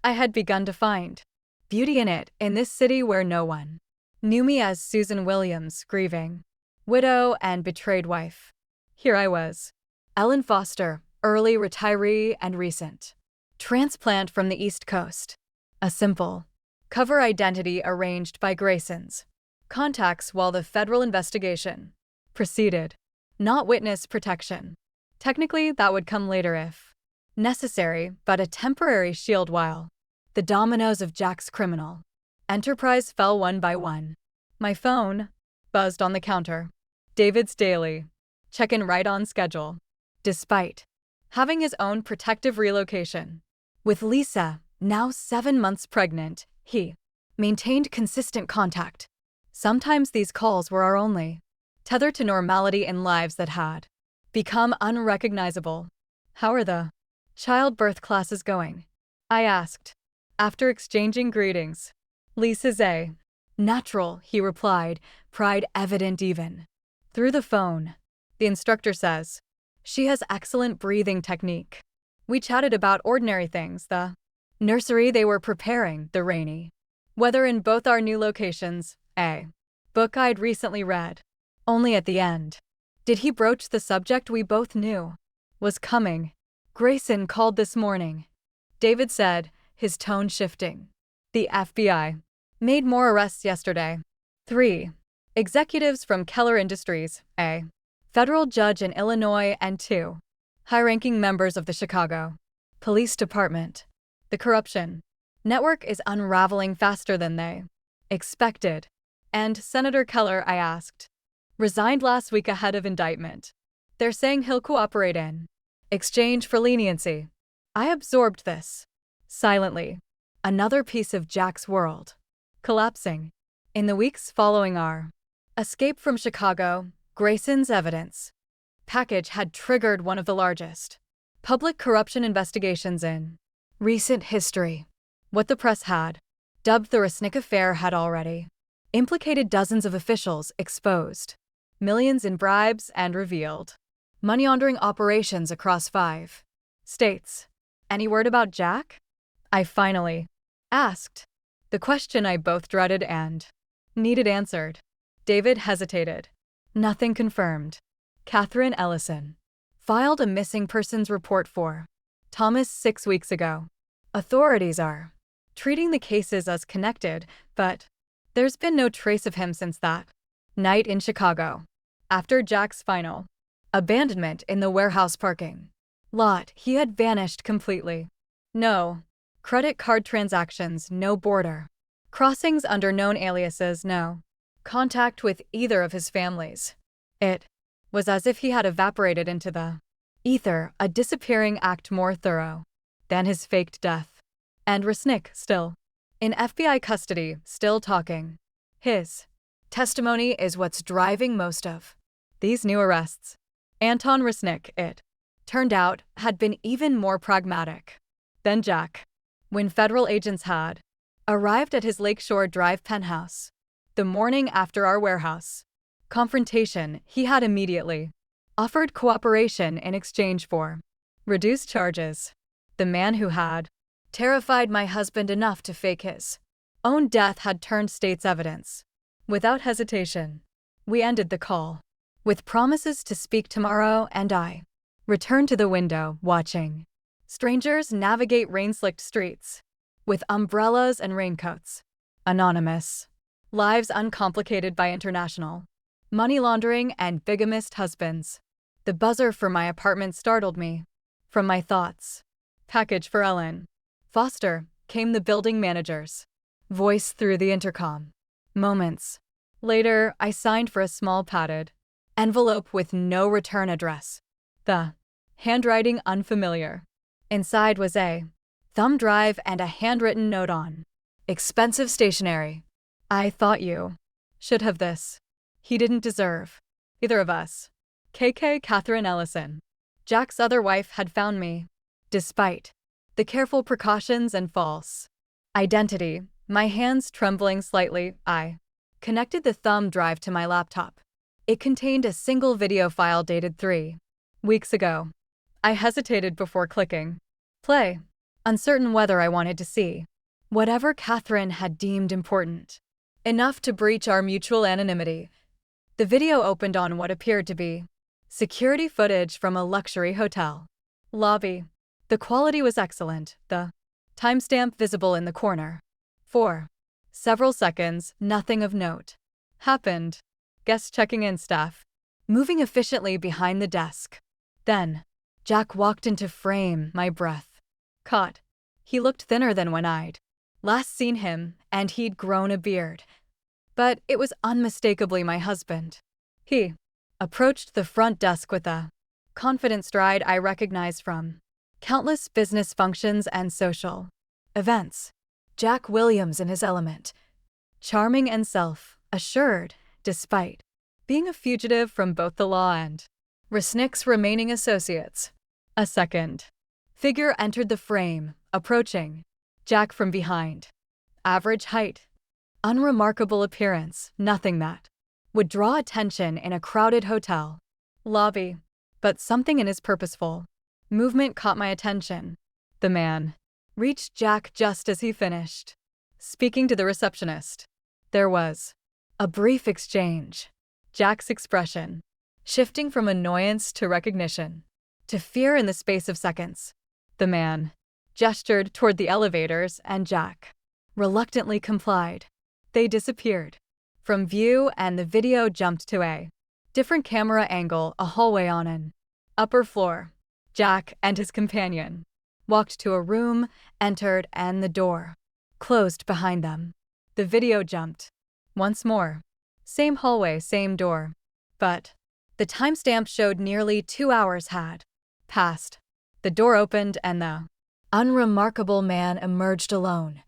I had begun to find beauty in it, in this city where no one knew me as Susan Williams, grieving widow and betrayed wife. Here I was, Ellen Foster, early retiree and recent transplant from the East Coast. A simple cover identity arranged by Grayson's contacts while the federal investigation proceeded. Not witness protection. Technically, that would come later if necessary, but a temporary shield while the dominoes of Jack's criminal enterprise fell one by one. My phone buzzed on the counter. David's daily check-in right on schedule. Despite having his own protective relocation with Lisa, now 7 months pregnant, he maintained consistent contact. Sometimes these calls were our only tether to normality in lives that had become unrecognizable. How are the childbirth classes going? I asked, after exchanging greetings. Lisa's a natural, he replied, pride evident even through the phone. The instructor says she has excellent breathing technique. We chatted about ordinary things, the nursery they were preparing, the rainy weather in both our new locations, a book I'd recently read. Only at the end did he broach the subject we both knew was coming. Grayson called this morning, David said, his tone shifting. The FBI made more arrests yesterday. 3 executives from Keller Industries, a federal judge in Illinois, and 2 high-ranking members of the Chicago Police Department. The corruption network is unraveling faster than they expected. And Senator Keller, I asked, resigned last week ahead of indictment. They're saying he'll cooperate in exchange for leniency. I absorbed this silently. Another piece of Jack's world collapsing. In the weeks following our escape from Chicago, Grayson's evidence package had triggered one of the largest public corruption investigations in recent history. What the press had dubbed the Resnick affair had already implicated dozens of officials, exposed millions in bribes, and revealed money laundering operations across 5 states. Any word about Jack? I finally asked. The question I both dreaded and needed answered. David hesitated. Nothing confirmed. Catherine Ellison filed a missing persons report for Thomas 6 weeks ago. Authorities are treating the cases as connected, but there's been no trace of him since that night in Chicago. After Jack's final abandonment in the warehouse parking lot, he had vanished completely. No credit card transactions, no border crossings under known aliases, no contact with either of his families. It was as if he had evaporated into the ether, a disappearing act more thorough than his faked death. And Resnick, still in FBI custody, still talking. His testimony is what's driving most of these new arrests. Anton Resnick, it turned out, had been even more pragmatic than Jack. When federal agents had arrived at his Lakeshore Drive penthouse the morning after our warehouse confrontation, he had immediately offered cooperation in exchange for reduced charges. The man who had terrified my husband enough to fake his own death had turned state's evidence. Without hesitation, we ended the call with promises to speak tomorrow, and I returned to the window, watching strangers navigate rain-slicked streets with umbrellas and raincoats. Anonymous lives uncomplicated by international money laundering and bigamist husbands. The buzzer for my apartment startled me from my thoughts. Package for Ellen Foster, came the building manager's voice through the intercom. Moments later, I signed for a small padded envelope with no return address. The handwriting unfamiliar. Inside was a thumb drive and a handwritten note on expensive stationery. I thought you should have this. He didn't deserve either of us. KK Catherine Ellison. Jack's other wife had found me. Despite the careful precautions and false identity, my hands trembling slightly, I connected the thumb drive to my laptop. It contained a single video file dated 3 weeks ago. I hesitated before clicking play, uncertain whether I wanted to see whatever Catherine had deemed important enough to breach our mutual anonymity. The video opened on what appeared to be security footage from a luxury hotel lobby. The quality was excellent, the timestamp visible in the corner. For several seconds, nothing of note happened. Guest checking in staff moving efficiently behind the desk. Then Jack walked into frame, my breath caught. He looked thinner than when I'd last seen him, and he'd grown a beard. But it was unmistakably my husband. He approached the front desk with a confident stride I recognized from countless business functions and social events. Jack Williams in his element. Charming and self-assured, despite being a fugitive from both the law and Resnick's remaining associates. A second figure entered the frame, approaching Jack from behind. Average height, unremarkable appearance, nothing that would draw attention in a crowded hotel lobby. But something in his purposeful movement caught my attention. The man reached Jack just as he finished speaking to the receptionist. There was a brief exchange. Jack's expression shifting from annoyance to recognition to fear in the space of seconds. The man gestured toward the elevators, and Jack reluctantly complied. They disappeared from view, and the video jumped to a different camera angle, a hallway on an upper floor. Jack and his companion walked to a room, entered, and the door closed behind them. The video jumped. Once more. Same hallway, same door. But the timestamp showed nearly 2 hours had passed. The door opened and the unremarkable man emerged alone,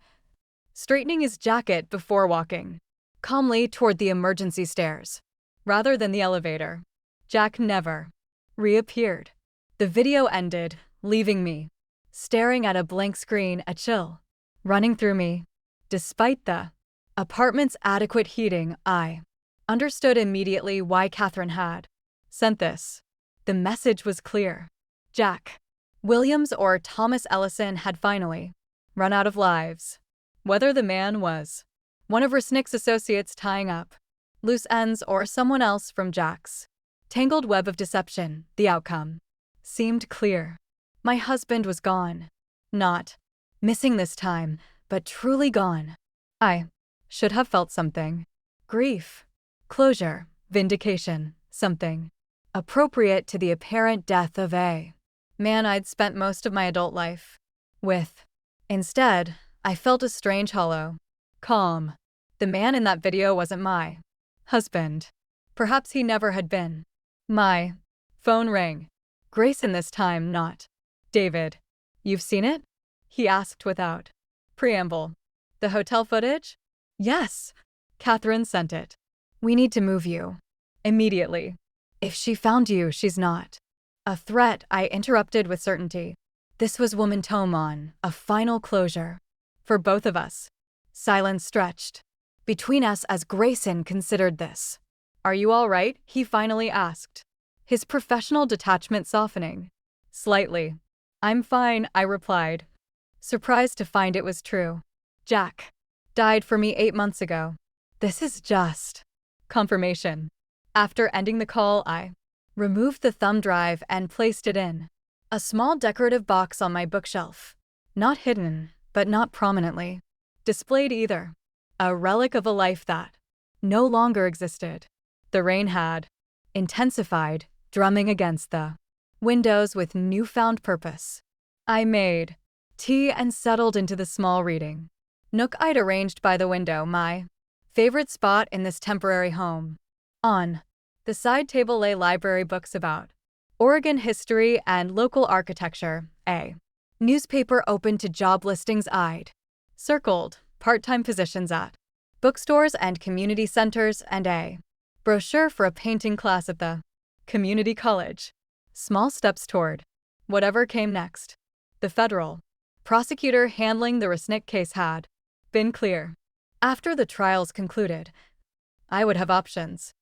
straightening his jacket before walking calmly toward the emergency stairs, rather than the elevator. Jack never reappeared. The video ended, leaving me staring at a blank screen, a chill running through me. Despite the apartment's adequate heating, I understood immediately why Catherine had sent this. The message was clear. Jack Williams or Thomas Ellison had finally run out of lives. Whether the man was one of Resnick's associates tying up loose ends or someone else from Jack's tangled web of deception, the outcome seemed clear. My husband was gone. Not missing this time, but truly gone. I should have felt something. Grief, closure, vindication, something appropriate to the apparent death of a man I'd spent most of my adult life with. Instead, I felt a strange hollow calm. The man in that video wasn't my husband. Perhaps he never had been. My phone rang. Grayson this time, not David. You've seen it? He asked without preamble. The hotel footage? Yes. Catherine sent it. We need to move you immediately. If she found you, she's not a threat, I interrupted with certainty. This was woman Tomon, a final closure. For both of us. Silence stretched between us as Grayson considered this. Are you all right? He finally asked, his professional detachment softening slightly. I'm fine, I replied, surprised to find it was true. Jack died for me 8 months ago. This is just confirmation. After ending the call, I removed the thumb drive and placed it in a small decorative box on my bookshelf. Not hidden, but not prominently displayed either. A relic of a life that no longer existed. The rain had intensified, drumming against the windows with newfound purpose. I made tea and settled into the small reading nook I'd arranged by the window, my favorite spot in this temporary home. On the side table lay library books about Oregon history and local architecture, a newspaper open to job listings I'd circled, part-time positions at bookstores and community centers, and a brochure for a painting class at the community college. Small steps toward whatever came next. The federal prosecutor handling the Resnick case had been clear. After the trials concluded, I would have options.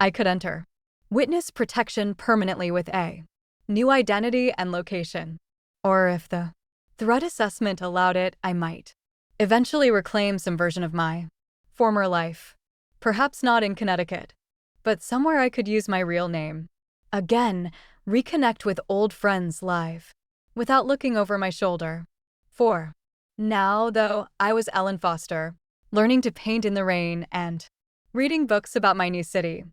I could enter witness protection permanently with a new identity and location. Or if the threat assessment allowed it, I might eventually reclaim some version of my former life. Perhaps not in Connecticut, but somewhere I could use my real name. Again, reconnect with old friends live, without looking over my shoulder. For now, though, I was Ellen Foster, learning to paint in the rain and reading books about my new city.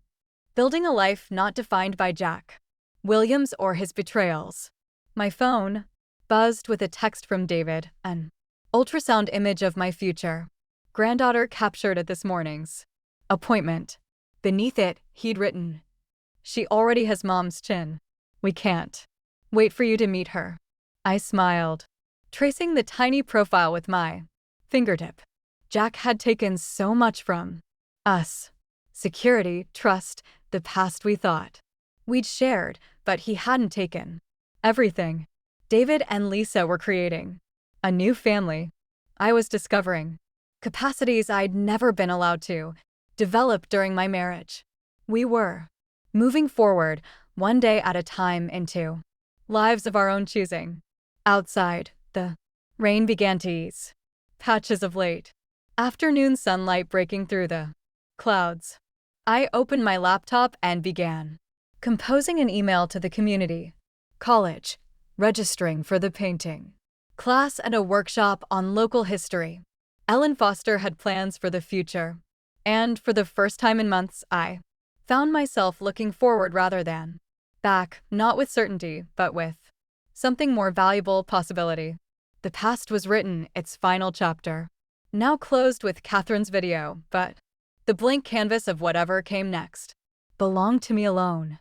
Building a life not defined by Jack Williams or his betrayals. My phone buzzed with a text from David, an ultrasound image of my future granddaughter captured at this morning's appointment. Beneath it, he'd written, "She already has mom's chin. We can't wait for you to meet her." I smiled, tracing the tiny profile with my fingertip. Jack had taken so much from us. Security, trust, the past we thought we'd shared, but he hadn't taken everything. David and Lisa were creating a new family. I was discovering capacities I'd never been allowed to develop during my marriage. We were moving forward, one day at a time, into lives of our own choosing. Outside, the rain began to ease. Patches of late afternoon sunlight breaking through the clouds. I opened my laptop and began composing an email to the community college, registering for the painting class and a workshop on local history. Ellen Foster had plans for the future, and for the first time in months, I found myself looking forward rather than back, not with certainty, but with Something more valuable possibility. The past was written, its final chapter. Now closed with Catherine's video, but the blank canvas of whatever came next belonged to me alone.